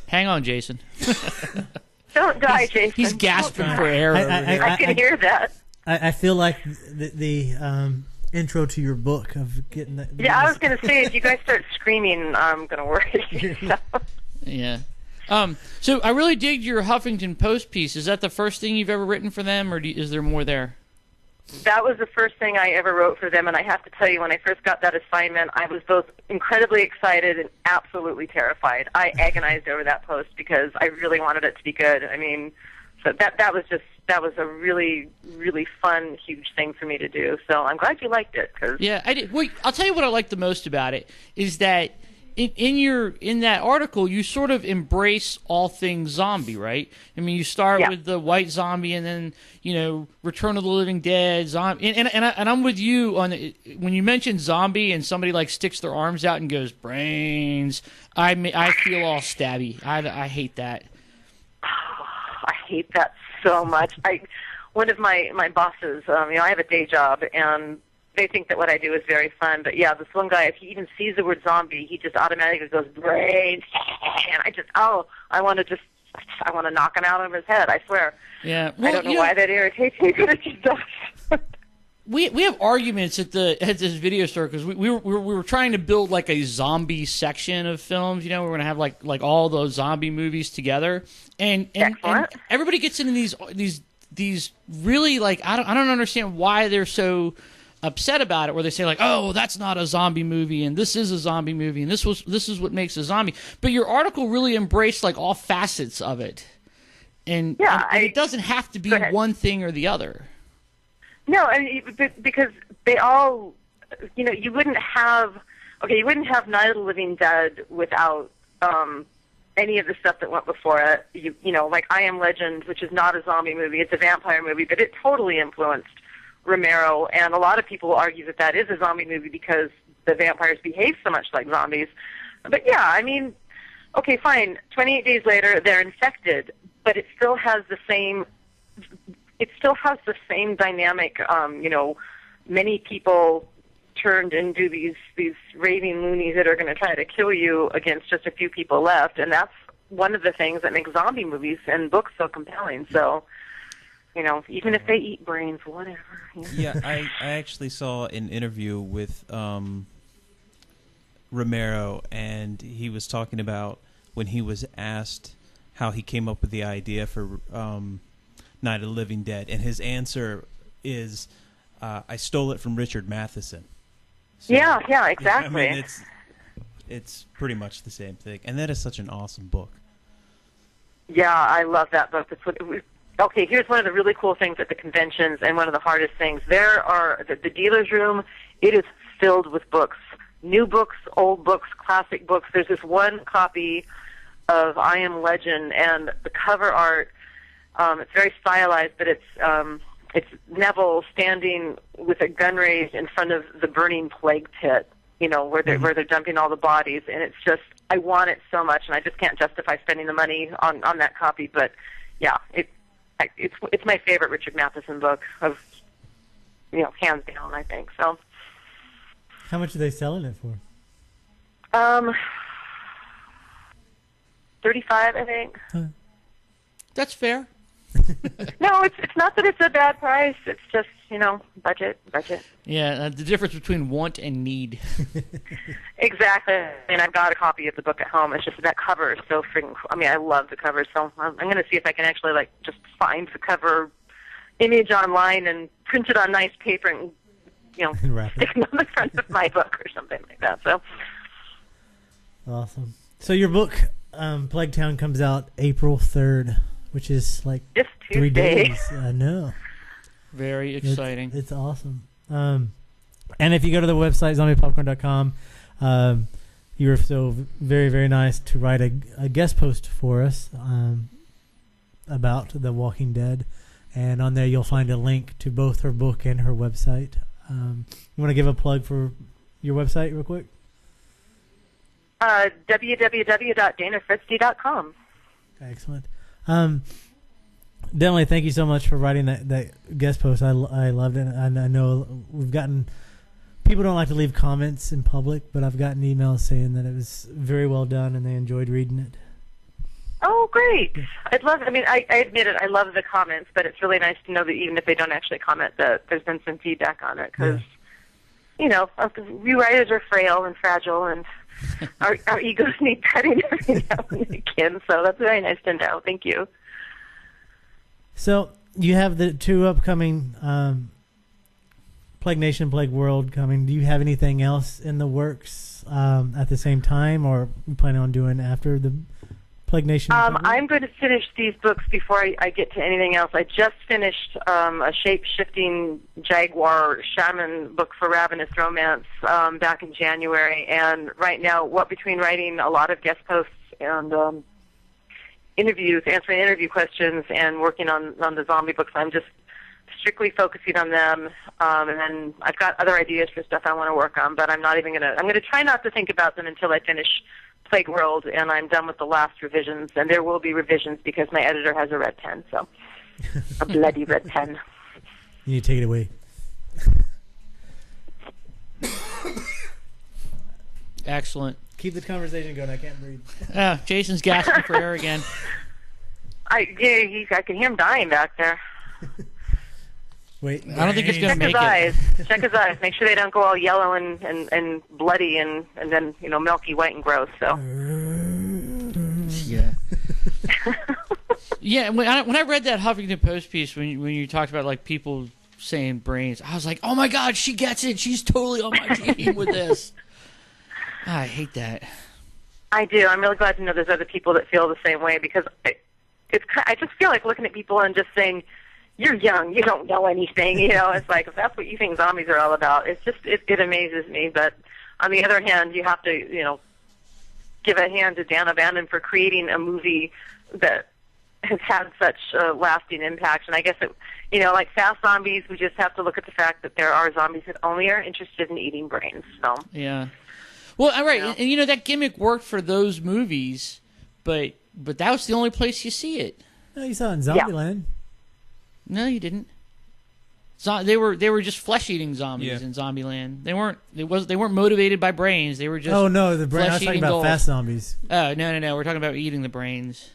Speaker 1: Hang on, Jason.
Speaker 4: Don't die, Jason.
Speaker 1: He's gasping for air.
Speaker 4: I can hear that.
Speaker 3: I feel like the intro to your book of getting that.
Speaker 4: Yeah, I was going to say, if you guys start screaming, I'm going to worry. So.
Speaker 1: Yeah. So I really dig your Huffington Post piece. Is that the first thing you've ever written for them, or is there more there?
Speaker 4: That was the first thing I ever wrote for them, and I have to tell you, when I first got that assignment, I was both incredibly excited and absolutely terrified. I agonized over that post because I really wanted it to be good. I mean, so that was a really, really fun, huge thing for me to do. So I'm glad you liked it.
Speaker 1: Yeah, I did. Well, I'll tell you what I liked the most about it is that in that article, you sort of embrace all things zombie, right? I mean, you start with the white zombie, and then Return of the Living Dead, zombie, and I'm with you on when you mention zombie and somebody like sticks their arms out and goes brains. I feel all stabby. I hate that.
Speaker 4: I hate that so much. One of my bosses, I have a day job, and they think that what I do is very fun. But yeah, this one guy, if he even sees the word zombie, he just automatically goes brains, and I want to knock him out of his head. I swear.
Speaker 1: Yeah, well,
Speaker 4: I don't know why that irritates me, but it just does.
Speaker 1: We have arguments at this video store because we were trying to build like a zombie section of films. We're going to have like all those zombie movies together, and everybody gets into these really like I don't understand why they're so upset about it, where they say like, oh, that's not a zombie movie, and this is a zombie movie, and this is what makes a zombie. But your article really embraced like all facets of it, and it doesn't have to be one thing or the other.
Speaker 4: No, I mean, because they all, you wouldn't have Night of the Living Dead without any of the stuff that went before it. Like I Am Legend, which is not a zombie movie, it's a vampire movie, but it totally influenced Romero, and a lot of people argue that is a zombie movie because the vampires behave so much like zombies. But yeah, I mean, okay, fine. 28 days later, they're infected, but it still has the same. It still has the same dynamic. Many people turned into these raving loonies that are going to try to kill you against just a few people left, and that's one of the things that makes zombie movies and books so compelling. So. even if they eat brains, whatever.
Speaker 2: Yeah, I actually saw an interview with Romero, and he was talking about when he was asked how he came up with the idea for Night of the Living Dead, and his answer is, I stole it from Richard Matheson. So,
Speaker 4: yeah, exactly.
Speaker 2: I mean, it's pretty much the same thing, and that is such an awesome book.
Speaker 4: Yeah, I love that book. Okay, here's one of the really cool things at the conventions, and one of the hardest things. There are the dealer's room. It is filled with books, new books, old books, classic books. There's this one copy of I Am Legend, and the cover art. It's very stylized, but it's Neville standing with a gun raised in front of the burning plague pit. Where they're dumping all the bodies, and it's just, I want it so much, and I just can't justify spending the money on that copy. But yeah, it's my favorite Richard Matheson book of, hands down, I think. So.
Speaker 3: How much are they selling it for?
Speaker 4: $35, I think.
Speaker 1: That's fair.
Speaker 4: No, it's not that it's a bad price. It's just, budget.
Speaker 1: Yeah, the difference between want and need.
Speaker 4: Exactly. And I've got a copy of the book at home. It's just that cover is so freaking cool. I mean, I love the cover, so I'm going to see if I can actually, just find the cover image online and print it on nice paper and, stick it on the front of my book or something like that. So.
Speaker 3: Awesome. So your book, Plague Town, comes out April 3rd, which is
Speaker 4: just
Speaker 3: 3 days. I know.
Speaker 1: Very exciting.
Speaker 3: It's awesome. And if you go to the website, zombiepopcorn.com, you were so very, very nice to write a guest post for us about The Walking Dead. And on there, you'll find a link to both her book and her website. You want to give a plug for your website real quick?
Speaker 4: www.danafredsti.com.
Speaker 3: Excellent. Definitely, thank you so much for writing that guest post. I loved it. And I know we've gotten, people don't like to leave comments in public, but I've gotten emails saying that it was very well done and they enjoyed reading it.
Speaker 4: Oh, great. I admit it, I love the comments, but it's really nice to know that even if they don't actually comment, that there's been some feedback on it, because, we writers are frail and fragile, and our egos need petting every now and again, so that's very nice to know. Thank you.
Speaker 3: So you have the 2 upcoming Plague Nation, Plague World coming. Do you have anything else in the works at the same time, or you planning on doing after the Plague Nation?
Speaker 4: I'm going to finish these books before I get to anything else. I just finished a shape-shifting jaguar shaman book for Ravenous Romance back in January, and right now, between writing a lot of guest posts and interviews, answering interview questions, and working on the zombie books, I'm just strictly focusing on them. And then I've got other ideas for stuff I want to work on, but I'm going to try not to think about them until I finish Plague World and I'm done with the last revisions. And there will be revisions because my editor has a red pen, so a bloody red pen.
Speaker 3: You need to take it away.
Speaker 1: Excellent.
Speaker 3: Keep the conversation going. I can't breathe.
Speaker 1: Jason's gasping for air again.
Speaker 4: I can hear him dying back there.
Speaker 3: Wait,
Speaker 1: I don't think he's going to make
Speaker 4: it. Check his eyes. Make sure they don't go all yellow and bloody and then milky white and gross. So.
Speaker 1: Yeah. Yeah. When I read that Huffington Post piece when you talked about people saying brains, I was like, oh my God, she gets it. She's totally on my team with this. I hate that.
Speaker 4: I do. I'm really glad to know there's other people that feel the same way, because I just feel like looking at people and just saying, you're young, you don't know anything. It's like, if that's what you think zombies are all about, it's just, it amazes me. But on the other hand, you have to, give a hand to Dan O'Bannon for creating a movie that has had such a lasting impact. And I guess like Fast Zombies, we just have to look at the fact that there are zombies that only are interested in eating brains. So. Yeah.
Speaker 1: Well, all right, and that gimmick worked for those movies, but that was the only place you see it.
Speaker 3: No, you saw it in Zombieland.
Speaker 1: No, you didn't. They were just flesh-eating zombies in Zombieland. They weren't motivated by brains. They were just.
Speaker 3: Oh no, the brain. I was talking about Fast Zombies.
Speaker 1: Oh no! We're talking about eating the brains.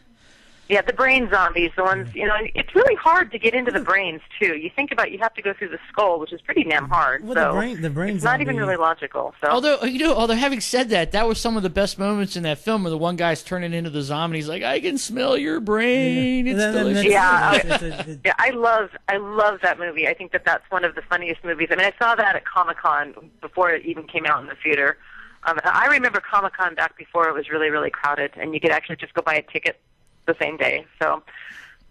Speaker 4: Yeah, the brain zombies, the ones, it's really hard to get into the brains, too. You think about you have to go through the skull, which is pretty damn hard.
Speaker 3: Well,
Speaker 4: so
Speaker 3: the brain
Speaker 4: it's not even really logical. So.
Speaker 1: Although having said that, that was some of the best moments in that film where the one guy's turning into the zombie. He's like, I can smell your brain.
Speaker 3: Yeah.
Speaker 1: It's delicious.
Speaker 4: Yeah, I love that movie. I think that's one of the funniest movies. I mean, I saw that at Comic-Con before it even came out in the theater. I remember Comic-Con back before it was really, really crowded, and you could actually just go buy a ticket the same day. So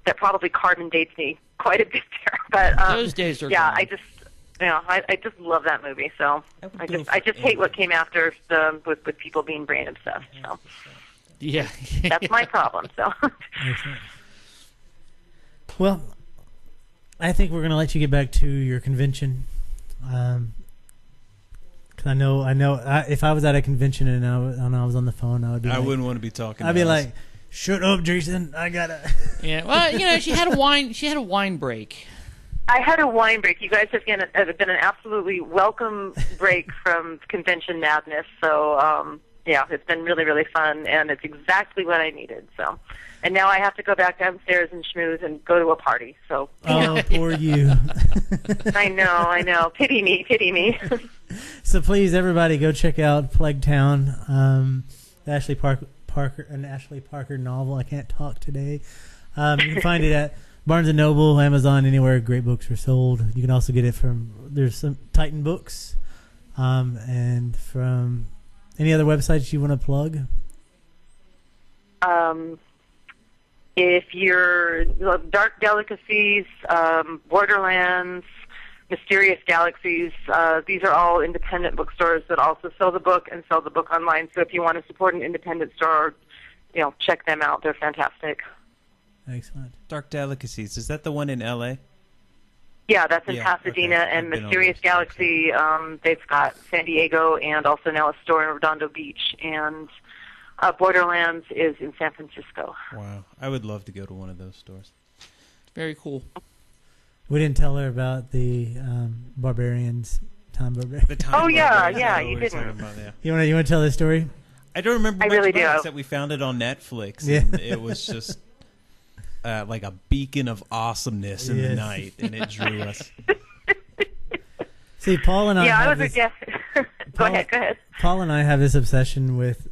Speaker 4: that probably carbon dates me quite a bit there. But
Speaker 1: those days are
Speaker 4: yeah,
Speaker 1: gone.
Speaker 4: I just love that movie. So I just hate what came after with people being brain obsessed. So
Speaker 1: yeah,
Speaker 4: that's my problem. So
Speaker 3: well, I think we're going to let you get back to your convention. Cause I know. If I was at a convention and I was on the phone, I would be.
Speaker 2: I wouldn't want to be talking.
Speaker 3: I'd be like, "Shut up, Jason! I gotta."
Speaker 1: Yeah. Well, she had a wine. She had a wine break.
Speaker 4: I had a wine break. You guys have been an absolutely welcome break from convention madness. So yeah, it's been really, really fun, and it's exactly what I needed. So. And now I have to go back downstairs and schmooze and go to a party. So.
Speaker 3: Oh, poor you.
Speaker 4: I know. Pity me.
Speaker 3: So please, everybody, go check out Plague Town, the Ashley Parker novel. I can't talk today. You can find it at Barnes & Noble, Amazon, anywhere great books are sold. You can also get it there's some Titan Books, and from any other websites you want to plug.
Speaker 4: If you're Dark Delicacies, Borderlands, Mysterious Galaxies, these are all independent bookstores that also sell the book and sell the book online. So if you want to support an independent store, check them out. They're fantastic.
Speaker 3: Excellent.
Speaker 2: Dark Delicacies, is that the one in L.A.?
Speaker 4: Yeah, that's in Pasadena.
Speaker 2: Okay.
Speaker 4: And Mysterious Galaxy, they've got San Diego and also now a store in Redondo Beach. And Borderlands is in San Francisco.
Speaker 2: Wow. I would love to go to one of those stores.
Speaker 1: Very cool.
Speaker 3: We didn't tell her about the Barbarians, Time Barbarians.
Speaker 4: You didn't.
Speaker 3: You want to tell the story?
Speaker 2: I don't remember.
Speaker 4: I really do.
Speaker 2: Except we found it on Netflix. And it was just like a beacon of awesomeness in the night, and it drew us.
Speaker 3: See, Paul and I.
Speaker 4: Yeah, I was a guest. Go ahead.
Speaker 3: Paul and I have this obsession with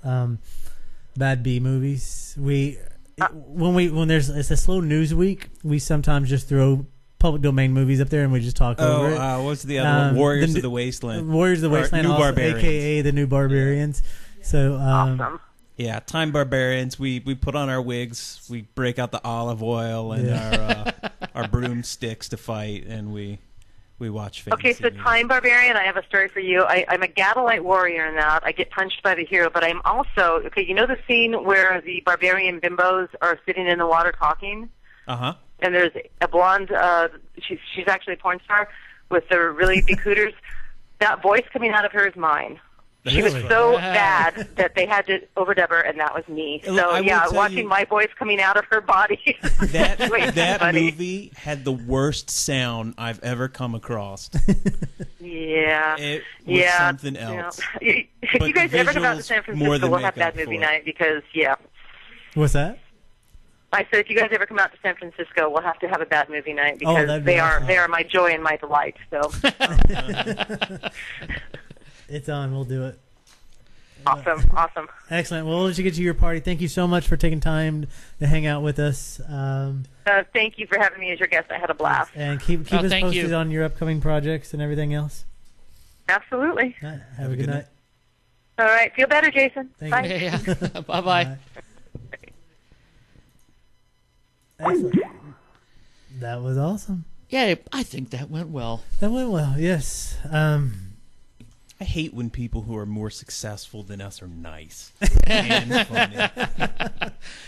Speaker 3: bad B movies. When it's a slow news week, we sometimes just throw public domain movies up there and we just talk over it.
Speaker 2: What's the other one? Warriors of the Wasteland.
Speaker 3: Warriors of the Wasteland,
Speaker 2: New Barbarians.
Speaker 3: a.k.a. the New Barbarians. So
Speaker 4: awesome.
Speaker 2: Yeah, Time Barbarians. We put on our wigs, we break out the olive oil and our broomsticks to fight, and we watch fantasy
Speaker 4: Okay, so
Speaker 2: movies.
Speaker 4: Time Barbarian, I have a story for you. I'm a Gadolite warrior in that. I get punched by the hero, but I'm also, you know the scene where the barbarian bimbos are sitting in the water talking?
Speaker 2: Uh-huh.
Speaker 4: And there's a blonde, she's actually a porn star with the really big hooters. That voice coming out of her is mine. She was so bad that they had to overdub her, and that was me. So, watching my voice coming out of her body.
Speaker 2: That movie had the worst sound I've ever come across.
Speaker 4: Yeah.
Speaker 2: It was something else.
Speaker 4: If you guys ever come out to San Francisco, we'll have that movie night because,
Speaker 3: What's that?
Speaker 4: I said, if you guys ever come out to San Francisco, we'll have to have a bad movie night because they are my joy and my delight. So.
Speaker 3: It's on. We'll do it.
Speaker 4: Awesome.
Speaker 3: Excellent. Well, we'll let you get to your party. Thank you so much for taking time to hang out with us.
Speaker 4: Thank you for having me as your guest. I had a blast.
Speaker 3: And keep us posted on your upcoming projects and everything else.
Speaker 4: Absolutely.
Speaker 3: Right. Have a good night.
Speaker 4: All right. Feel better, Jason.
Speaker 3: Thank
Speaker 4: you.
Speaker 1: Yeah. Bye-bye.
Speaker 3: Excellent. That was awesome.
Speaker 1: Yeah, I think that went well.
Speaker 3: That went well, yes.
Speaker 2: I hate when people who are more successful than us are nice and funny.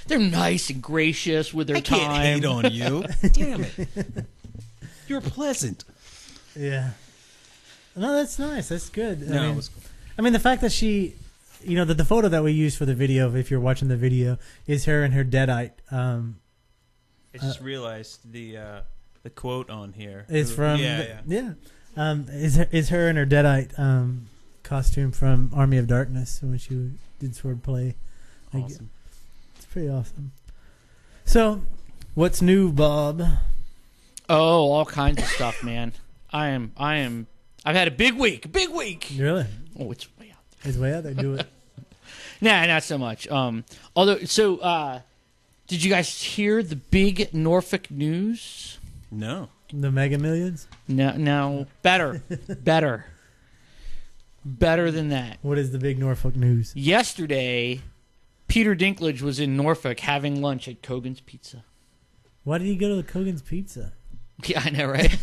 Speaker 1: They're nice and gracious with their time.
Speaker 2: I can't hate on you. Damn it. You're pleasant.
Speaker 3: Yeah. No, that's nice. That's good.
Speaker 2: It was cool.
Speaker 3: I mean, the fact that she, the photo that we used for the video, if you're watching the video, is her and her deadite.
Speaker 2: I just realized the quote on here.
Speaker 3: Is from
Speaker 2: yeah.
Speaker 3: Is her and her deadite costume from Army of Darkness when she did swordplay.
Speaker 2: Awesome.
Speaker 3: It's pretty awesome. So, what's new, Bob?
Speaker 1: Oh, all kinds of stuff, man. I've had a big week.
Speaker 3: Really?
Speaker 1: Oh, it's way out.
Speaker 3: It's way out there. Do it.
Speaker 1: Nah, not so much. Did you guys hear the big Norfolk news?
Speaker 2: No.
Speaker 3: The Mega Millions?
Speaker 1: No, better than that.
Speaker 3: What is the big Norfolk news?
Speaker 1: Yesterday, Peter Dinklage was in Norfolk having lunch at Kogan's Pizza.
Speaker 3: Why did he go to the Kogan's Pizza?
Speaker 1: Yeah, I know, right?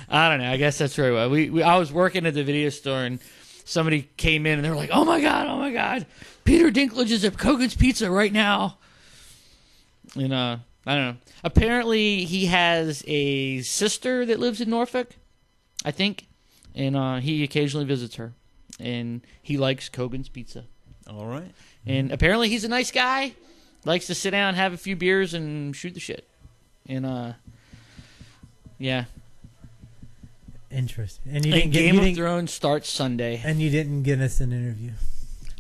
Speaker 1: I don't know. I guess that's right. I was working at the video store and somebody came in and they were like, "Oh my god, Peter Dinklage is at Kogan's Pizza right now." And I don't know. Apparently, he has a sister that lives in Norfolk, I think, and he occasionally visits her, and he likes Kogan's Pizza.
Speaker 2: All right.
Speaker 1: And apparently, he's a nice guy. Likes to sit down, have a few beers, and shoot the shit. And yeah.
Speaker 3: Interesting. And you
Speaker 1: And
Speaker 3: didn't get
Speaker 1: Game
Speaker 3: you
Speaker 1: of
Speaker 3: didn't,
Speaker 1: Thrones starts Sunday.
Speaker 3: and you didn't get us an interview.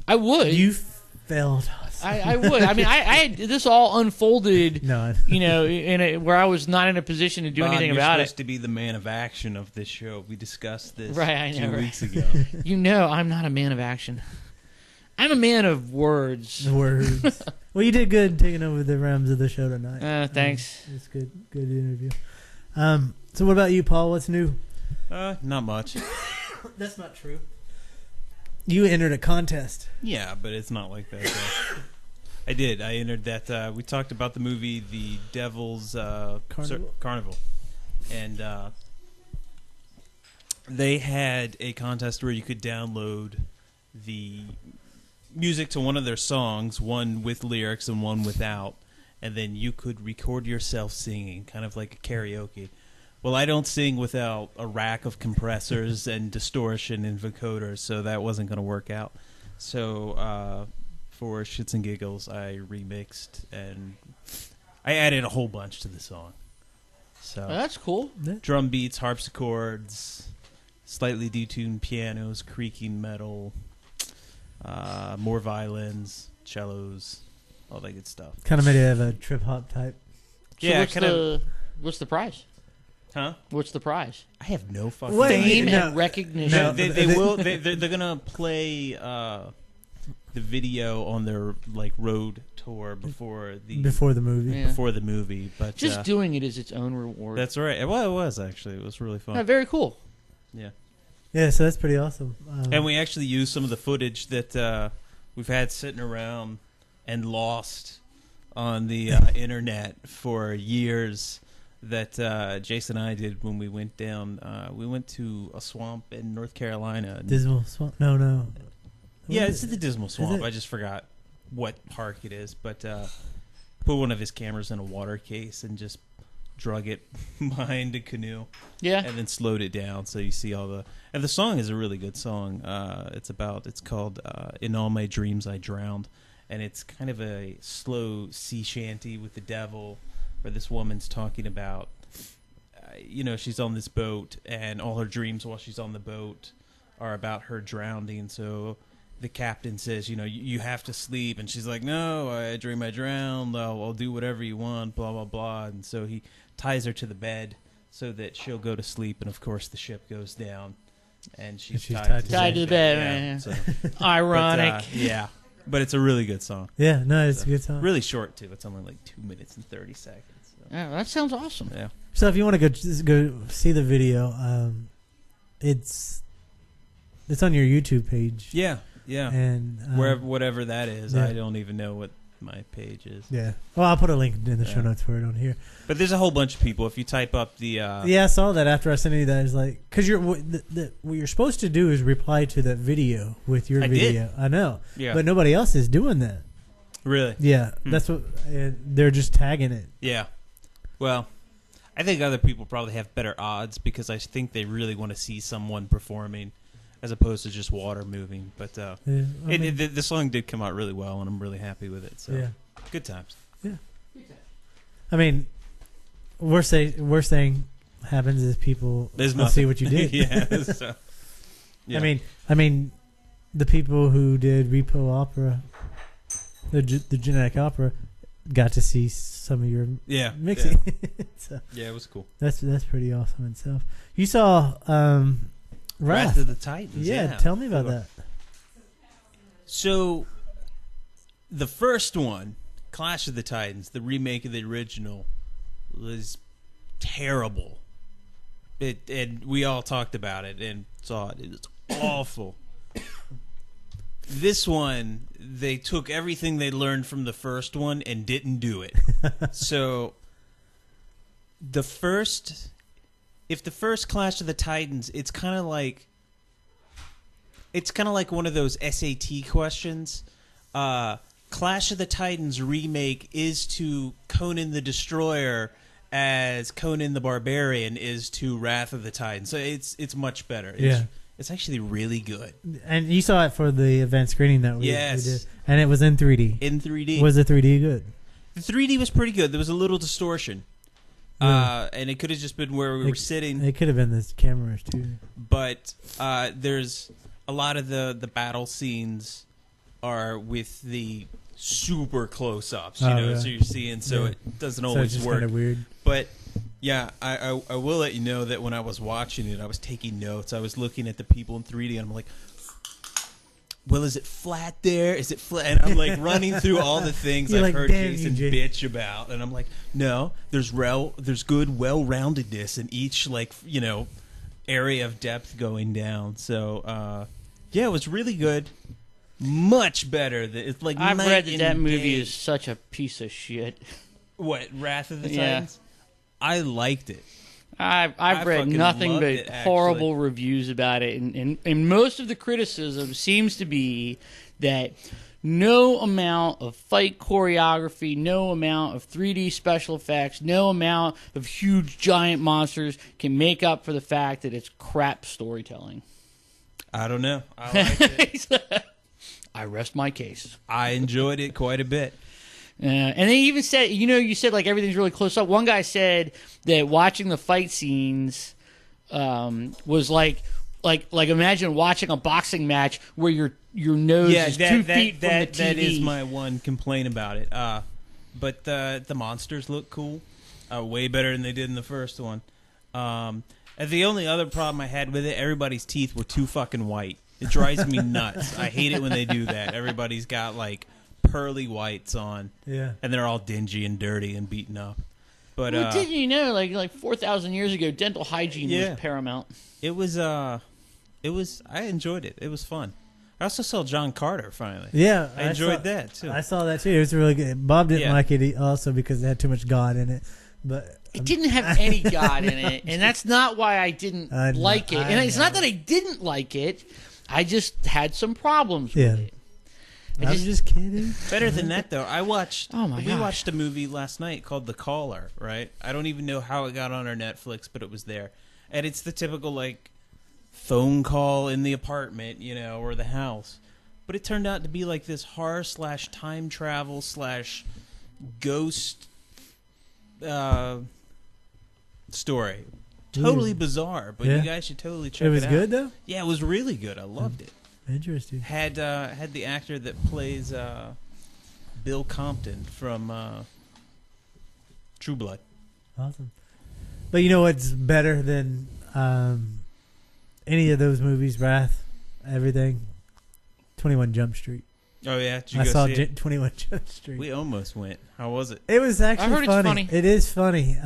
Speaker 1: I would.
Speaker 3: You failed us.
Speaker 1: I would. I mean, I had this all unfolded.
Speaker 3: No.
Speaker 1: Where I was not in a position to do
Speaker 2: Bob,
Speaker 1: anything
Speaker 2: you're
Speaker 1: about
Speaker 2: supposed
Speaker 1: it.
Speaker 2: to be the man of action of this show. We discussed this
Speaker 1: Right, I know,
Speaker 2: 2
Speaker 1: right.
Speaker 2: weeks ago.
Speaker 1: I'm not a man of action. I'm a man of words.
Speaker 3: Words. Well, you did good taking over the realms of the show tonight.
Speaker 1: Thanks.
Speaker 3: It's good interview. So what about you, Paul? What's new?
Speaker 2: Not much.
Speaker 3: That's not true. You entered a contest.
Speaker 2: Yeah, but it's not like that. I did. I entered that. We talked about the movie The Devil's Carnival. And they had a contest where you could download the music to one of their songs, one with lyrics and one without, and then you could record yourself singing, kind of like a karaoke. Well, I don't sing without a rack of compressors and distortion and vocoders, so that wasn't going to work out. So for shits and giggles, I remixed and I added a whole bunch to the song. So
Speaker 1: That's cool.
Speaker 2: drum beats, harpsichords, slightly detuned pianos, creaking metal, more violins, cellos, all that good stuff.
Speaker 3: Kind of made it have a trip hop type.
Speaker 1: So
Speaker 2: Yeah,
Speaker 1: what's the prize?
Speaker 2: Huh?
Speaker 1: What's the prize?
Speaker 2: I have no fucking
Speaker 3: What?
Speaker 1: Fame
Speaker 3: no.
Speaker 1: and recognition.
Speaker 3: No.
Speaker 2: They will. They're gonna play the video on their road tour before the
Speaker 3: movie.
Speaker 1: Yeah.
Speaker 2: before the movie. But
Speaker 1: Just doing it is its own reward.
Speaker 2: that's right. Well, it was actually. It was really fun.
Speaker 1: Yeah, very cool.
Speaker 2: Yeah.
Speaker 3: Yeah, so that's pretty awesome.
Speaker 2: And we actually used some of the footage that we've had sitting around and lost on the internet for years. That Jason and I did when we went down. We went to a swamp in North Carolina.
Speaker 3: Dismal Swamp. No.
Speaker 2: Yeah,
Speaker 3: What
Speaker 2: it's
Speaker 3: is
Speaker 2: the Dismal Swamp.
Speaker 3: it?
Speaker 2: I just forgot what park it is, but put one of his cameras in a water case and just drug it behind a canoe.
Speaker 1: Yeah.
Speaker 2: And then slowed it down so you see all the. And the song is a really good song. It's called "In All My Dreams I Drowned," and it's kind of a slow sea shanty with the devil, where this woman's talking about, she's on this boat, and all her dreams while she's on the boat are about her drowning. So the captain says, you have to sleep, and she's like, no, I dream I drowned. I'll do whatever you want, blah, blah, blah. And so he ties her to the bed so that she'll go to sleep, and of course the ship goes down, and she's tied
Speaker 1: to the bed.
Speaker 2: Yeah, so,
Speaker 1: Ironic.
Speaker 2: yeah. But it's a really good song.
Speaker 3: Yeah, no, it's a good song.
Speaker 2: Really short, too. It's only 2 minutes and 30 seconds. So.
Speaker 1: Yeah, that sounds awesome.
Speaker 2: Yeah.
Speaker 3: So if you want to go see the video, it's on your YouTube page.
Speaker 2: Yeah.
Speaker 3: And
Speaker 2: Wherever, whatever that is,
Speaker 3: yeah.
Speaker 2: I don't even know what my page is.
Speaker 3: Yeah. Well, I'll put a link in the show
Speaker 2: Yeah.
Speaker 3: notes for it on here.
Speaker 2: But there's a whole bunch of people. If you type up the...
Speaker 3: Yeah, I saw that after I sent you that. It's like, because what you're supposed to do is reply to that video with your video. I know.
Speaker 2: Yeah.
Speaker 3: But nobody else is doing that.
Speaker 2: Really?
Speaker 3: Yeah. That's what they're just tagging it.
Speaker 2: Yeah. Well, I think other people probably have better odds because I think they really want to see someone performing as opposed to just water moving. But
Speaker 3: Yeah, I mean,
Speaker 2: the song did come out really well, and I'm really happy with it. So
Speaker 3: yeah.
Speaker 2: good times.
Speaker 3: I mean, worst thing happens is people
Speaker 2: There's
Speaker 3: will see what you did.
Speaker 2: yeah, so, yeah.
Speaker 3: I mean, the people who did Repo Opera the genetic opera, got to see some of your
Speaker 2: Yeah.
Speaker 3: mixing. So
Speaker 2: Yeah, it was cool.
Speaker 3: that's pretty awesome itself. You saw
Speaker 2: Wrath of the Titans.
Speaker 3: Yeah, tell me about that.
Speaker 2: So, the first one, Clash of the Titans, the remake of the original, was terrible. And we all talked about it and saw it. It was awful. This one, they took everything they learned from the first one and didn't do it. So, if the first Clash of the Titans, it's kind of like one of those SAT questions. Clash of the Titans remake is to Conan the Destroyer as Conan the Barbarian is to Wrath of the Titans. So it's much better. It's actually really good.
Speaker 3: And you saw it for the event screening that we did. And it was in 3D.
Speaker 2: In 3D.
Speaker 3: Was the 3D good?
Speaker 2: The 3D was pretty good. There was a little distortion. And it could have just been where we were sitting.
Speaker 3: It could have been the cameras, too.
Speaker 2: But there's a lot of the battle scenes are with the super close-ups, so you're seeing, it doesn't always
Speaker 3: it's
Speaker 2: work.
Speaker 3: Kind of weird.
Speaker 2: But yeah, I will let you know that when I was watching it, I was taking notes. I was looking at the people in 3D, and I'm like, well, is it flat there? Is it flat? And I'm like running through all the things I've heard Jason bitch about, and I'm like, no, there's good well-roundedness in each area of depth going down. So yeah, it was really good. Much better. It's like
Speaker 1: I've read that movie is such a piece of shit.
Speaker 2: What, Wrath of the Titans? I liked it.
Speaker 1: I've read nothing but horrible reviews about it, and most of the criticism seems to be that no amount of fight choreography, no amount of 3D special effects, no amount of huge giant monsters can make up for the fact that it's crap storytelling.
Speaker 2: I don't know. I liked it.
Speaker 1: I rest my case.
Speaker 2: I enjoyed it quite a bit.
Speaker 1: And they even said, you said like everything's really close up. One guy said that watching the fight scenes was like imagine watching a boxing match where your nose is 2 feet from the TV.
Speaker 2: That is my one complaint about it. But the monsters look cool, way better than they did in the first one. And the only other problem I had with it, everybody's teeth were too fucking white. It drives me nuts. I hate it when they do that. Everybody's got like pearly whites on, and they're all dingy and dirty and beaten up. But
Speaker 1: didn't you know, like 4,000 years ago, dental hygiene was paramount.
Speaker 2: It was. I enjoyed it. It was fun. I also saw John Carter finally.
Speaker 3: Yeah,
Speaker 2: I enjoyed that too.
Speaker 3: I saw that too. It was really good. Bob didn't like it also because it had too much God in it, but.
Speaker 1: It didn't have any God in it, and that's not why I didn't like it. And it's not that I didn't like it. I just had some problems with it.
Speaker 3: I'm just kidding.
Speaker 2: Better than that, though. We watched a movie last night called The Caller, right? I don't even know how it got on our Netflix, but it was there. And it's the typical, phone call in the apartment, or the house. But it turned out to be like this horror/time travel/ ghost story. Totally bizarre, but you guys should totally check it out.
Speaker 3: It was good, though?
Speaker 2: Yeah, it was really good. I loved it.
Speaker 3: Interesting.
Speaker 2: Had the actor that plays Bill Compton from True Blood.
Speaker 3: Awesome. But you know what's better than any of those movies? Wrath, everything. 21 Jump Street.
Speaker 2: Oh yeah,
Speaker 3: I saw 21 Jump Street.
Speaker 2: We almost went. How was it?
Speaker 3: It was actually
Speaker 1: I heard
Speaker 3: funny.
Speaker 1: It's funny.
Speaker 3: It is funny.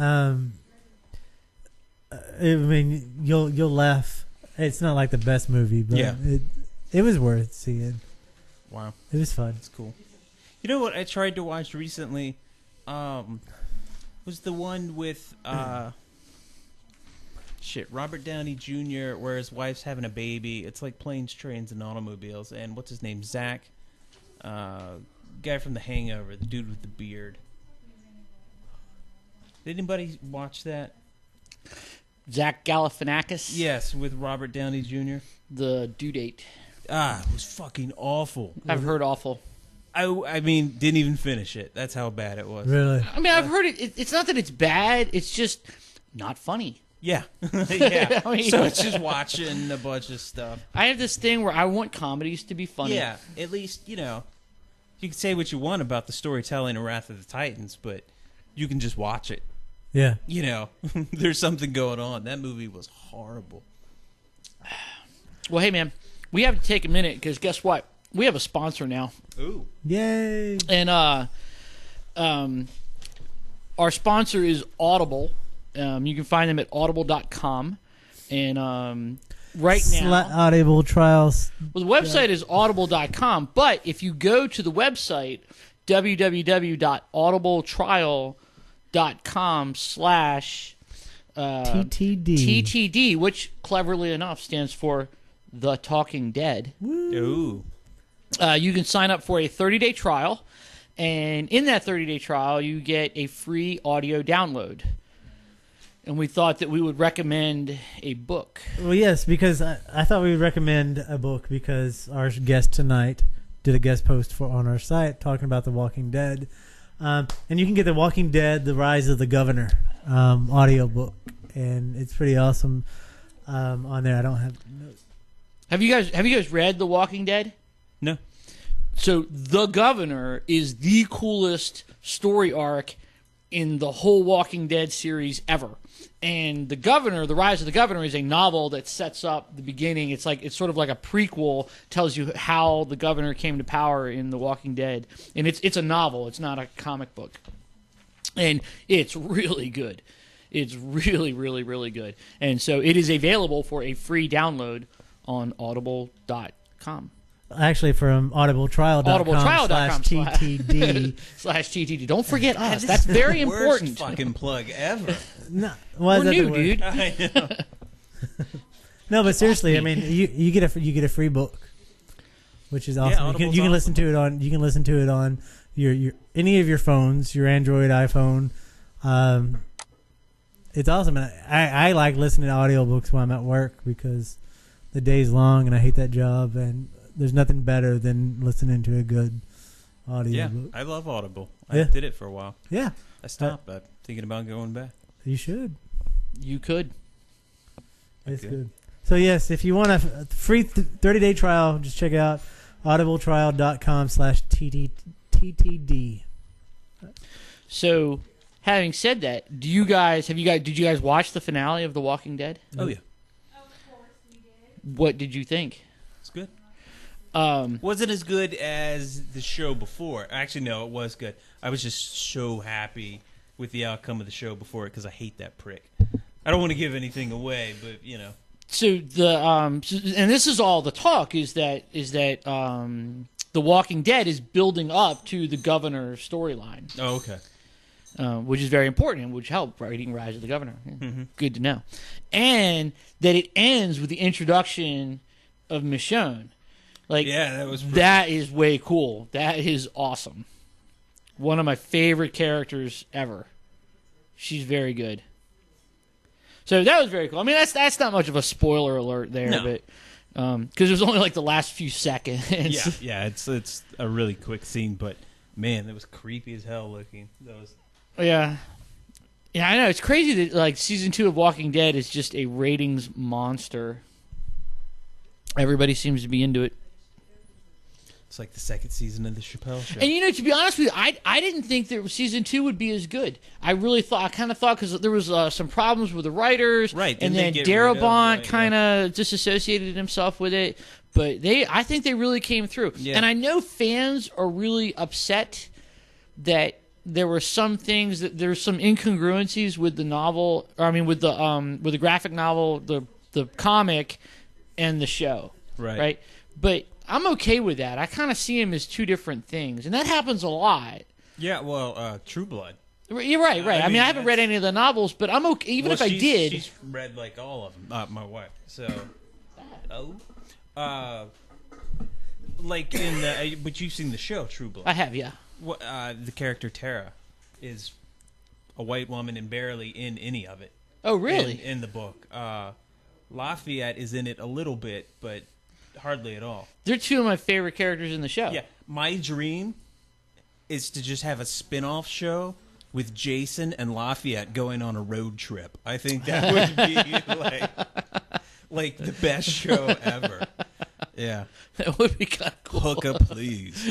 Speaker 3: I mean, you'll laugh. It's not like the best movie, but it was worth seeing.
Speaker 2: Wow,
Speaker 3: it was fun.
Speaker 2: It's cool. You know what I tried to watch recently? Was the one with Robert Downey Jr. where his wife's having a baby. It's like Planes, Trains, and Automobiles. And what's his name? Zach, guy from The Hangover, the dude with the beard. Did anybody watch that?
Speaker 1: Zach Galifianakis?
Speaker 2: Yes, with Robert Downey Jr.
Speaker 1: The due date.
Speaker 2: It was fucking awful.
Speaker 1: I've heard awful.
Speaker 2: I mean, didn't even finish it. That's how bad it was.
Speaker 3: Really?
Speaker 1: I mean, I've heard it. It's not that it's bad. It's just not funny.
Speaker 2: Yeah. Yeah.
Speaker 1: I mean,
Speaker 2: so it's just watching a bunch of stuff.
Speaker 1: I have this thing where I want comedies to be funny.
Speaker 2: Yeah. At least, you You can say what you want about the storytelling of Wrath of the Titans, but you can just watch it.
Speaker 3: Yeah.
Speaker 2: You know, there's something going on. That movie was horrible.
Speaker 1: Well, hey, man, we have to take a minute because guess what? We have a sponsor now.
Speaker 2: Ooh.
Speaker 3: Yay.
Speaker 1: And our sponsor is Audible. You can find them at audible.com. And right now,
Speaker 3: Audible trials.
Speaker 1: well, the website is audible.com. But if you go to the website, www.audible.trial.com/TTD, which cleverly enough stands for The Talking Dead.
Speaker 2: Ooh.
Speaker 1: You can sign up for a 30-day trial, and in that 30-day trial, you get a free audio download. And we thought that we would recommend a book.
Speaker 3: Well, yes, because I thought we would recommend a book because our guest tonight did a guest post on our site talking about The Walking Dead. And you can get The Walking Dead, The Rise of the Governor audio book. And it's pretty awesome on there. I don't have notes.
Speaker 1: Have you guys read The Walking Dead?
Speaker 2: No.
Speaker 1: So The Governor is the coolest story arc in the whole Walking Dead series ever. And The Governor, The Rise of the Governor, is a novel that sets up the beginning. It's sort of like a prequel, tells you how the Governor came to power in The Walking Dead. And it's a novel. It's not a comic book. And it's really good. It's really, really, really good. And so it is available for a free download on audible.com.
Speaker 3: Actually, from audibletrial.com/TTD.
Speaker 1: /TTD. Don't forget us. That's very important.
Speaker 2: Worst fucking plug ever.
Speaker 3: No,
Speaker 1: We're new, dude.
Speaker 2: I know.
Speaker 3: No, but seriously, I mean, you get a free book, which is awesome. You can listen to it on your any of your phones, your Android, iPhone. It's awesome. And I like listening to audiobooks when I'm at work because the day's long and I hate that job, and there's nothing better than listening to a good audiobook.
Speaker 2: I love Audible.
Speaker 3: Yeah.
Speaker 2: I did it for a while.
Speaker 3: Yeah.
Speaker 2: I stopped. I'm thinking about going back.
Speaker 3: You should.
Speaker 1: You could.
Speaker 3: It's good. So, yes, if you want a free 30-day trial, just check out audibletrial.com/TTD.
Speaker 1: So, having said that, did you guys watch the finale of The Walking Dead?
Speaker 2: Oh, yeah.
Speaker 6: Of course we did.
Speaker 1: What did you think?
Speaker 2: It's good. Wasn't as good as the show before. Actually, no, it was good. I was just so happy with the outcome of the show before it because I hate that prick. I don't want to give anything away, but you know.
Speaker 1: So and this is all the talk is that The Walking Dead is building up to the Governor storyline.
Speaker 2: Oh, okay.
Speaker 1: Which is very important, which helped writing Rise of the Governor. Good to know. And that it ends with the introduction of Michonne. That is way cool. That is awesome. One of my favorite characters ever. She's very good. So that was very cool. I mean, that's not much of a spoiler alert there, but because it was only like the last few seconds.
Speaker 2: Yeah. It's a really quick scene, but man, that was creepy as hell looking.
Speaker 1: Yeah, I know. It's crazy that like season 2 of Walking Dead is just a ratings monster. Everybody seems to be into it.
Speaker 2: It's like the second season of the Chappelle Show.
Speaker 1: And to be honest with you, I didn't think that season 2 would be as good. I kind of thought because there was some problems with the writers,
Speaker 2: right?
Speaker 1: And then Darabont kind of disassociated himself with it. But I think they really came through. Yeah. And I know fans are really upset that there were some things there's some incongruencies with the novel. Or I mean, with the graphic novel, the comic, and the show. Right. But I'm okay with that. I kind of see them as two different things, and that happens a lot.
Speaker 2: Yeah, well, True Blood.
Speaker 1: You're right. I mean, I haven't read any of the novels, but I'm okay. Even if I did,
Speaker 2: she's read like all of them. My wife. So, like in the, but you've seen the show True Blood.
Speaker 1: I have, yeah.
Speaker 2: The character Tara is a white woman and barely in any of it.
Speaker 1: Oh, really?
Speaker 2: In the book, Lafayette is in it a little bit, but hardly at all.
Speaker 1: They're two of my favorite characters in the show.
Speaker 2: Yeah, my dream is to just have a spin-off show with Jason and Lafayette going on a road trip. I think that would be like the best show ever. Yeah,
Speaker 1: that would be kind of cool.
Speaker 2: Hook up, please.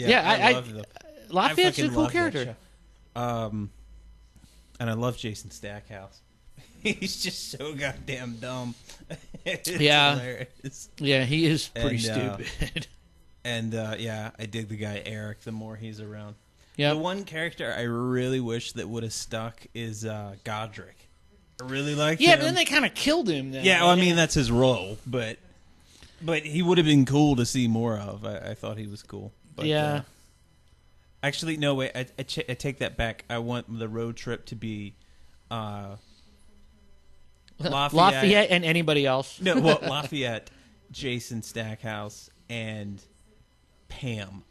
Speaker 1: Yeah, I
Speaker 2: love the
Speaker 1: Lafayette's a
Speaker 2: fucking
Speaker 1: cool
Speaker 2: love that
Speaker 1: character.
Speaker 2: show. And I love Jason Stackhouse. He's just so goddamn dumb. It's hilarious.
Speaker 1: Yeah, he is pretty
Speaker 2: And,
Speaker 1: stupid.
Speaker 2: And yeah, I dig the guy Eric the more he's around.
Speaker 1: Yeah.
Speaker 2: The one character I really wish that would have stuck is Godric. I really like him.
Speaker 1: Yeah, but then they kind of killed him. Then.
Speaker 2: Yeah, well, I mean that's his role, but he would have been cool to see more of. I thought he was cool. But,
Speaker 1: Yeah.
Speaker 2: Actually, no, wait. I take that back. I want the road trip to be
Speaker 1: Lafayette and anybody else.
Speaker 2: No, well, Lafayette, Jason Stackhouse, and Pam.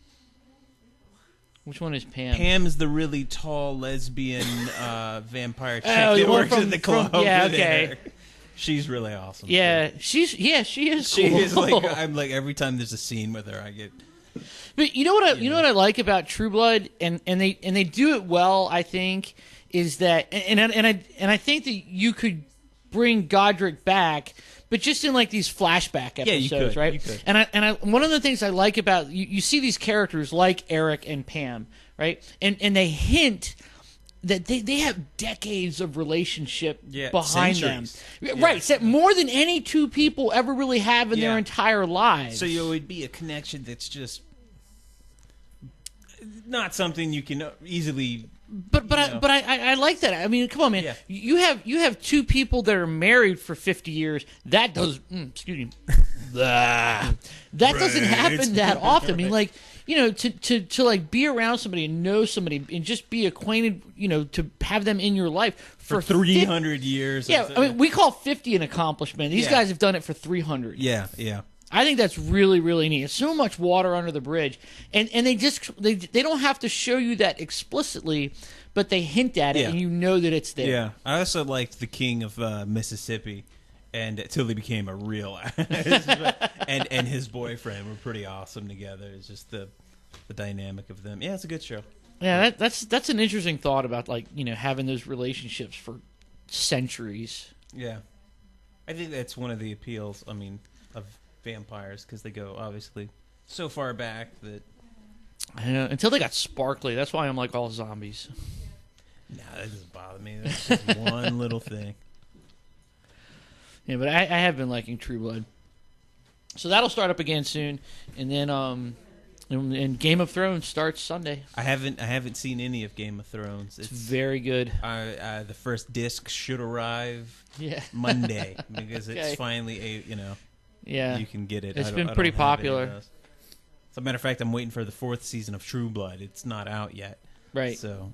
Speaker 1: Which one is Pam?
Speaker 2: Pam's the really tall lesbian vampire chick
Speaker 1: Oh, the
Speaker 2: that
Speaker 1: one
Speaker 2: works
Speaker 1: from-
Speaker 2: at the club.
Speaker 1: from- yeah,
Speaker 2: over
Speaker 1: okay.
Speaker 2: there. She's really awesome.
Speaker 1: Yeah, she is cool.
Speaker 2: She is like I'm like every time there's a scene with her, I get.
Speaker 1: But you know what I like about True Blood, and they do it well. I think is that, and I think that you could bring Godric back, but just in like these flashback episodes,
Speaker 2: Yeah, you could,
Speaker 1: right?
Speaker 2: you could.
Speaker 1: And I one of the things I like about you see these characters like Eric and Pam, right? And they hint that they have decades of relationship behind
Speaker 2: centuries.
Speaker 1: them, right? So more than any two people ever really have in their entire lives.
Speaker 2: So it would be a connection that's just not something you can easily.
Speaker 1: But I like that. I mean, come on, man.
Speaker 2: Yeah.
Speaker 1: You have two people that are married for 50 years. That does excuse me. that doesn't happen that often. I mean, like, you know, to like be around somebody and know somebody and just be acquainted, you know, to have them in your life for
Speaker 2: 300 years.
Speaker 1: Yeah, I mean, we call 50 an accomplishment. These
Speaker 2: Yeah.
Speaker 1: guys have done it for 300.
Speaker 2: Yeah.
Speaker 1: I think that's really, really neat. It's so much water under the bridge, and they don't have to show you that explicitly, but they hint at it,
Speaker 2: Yeah.
Speaker 1: and you know that it's there.
Speaker 2: Yeah. I also liked the King of Mississippi, and until he became a real, and his boyfriend were pretty awesome together. It's just the dynamic of them. Yeah, it's a good show.
Speaker 1: Yeah, that's an interesting thought about, like, you know, having those relationships for centuries.
Speaker 2: Yeah, I think that's one of the appeals. I mean, of vampires, because they go obviously so far back that.
Speaker 1: Until they got sparkly. That's why I'm like all zombies.
Speaker 2: Nah, that doesn't bother me. That's just one little thing.
Speaker 1: Yeah, but I have been liking True Blood. So that'll start up again soon, and then and Game of Thrones starts Sunday.
Speaker 2: I haven't seen any of Game of Thrones.
Speaker 1: It's very good.
Speaker 2: The first disc should arrive Monday because it's finally you can get it.
Speaker 1: It's
Speaker 2: I
Speaker 1: been
Speaker 2: don't
Speaker 1: pretty
Speaker 2: have any of
Speaker 1: popular.
Speaker 2: those. As a matter of fact, I'm waiting for the 4th season of True Blood. It's not out yet.
Speaker 1: Right.
Speaker 2: So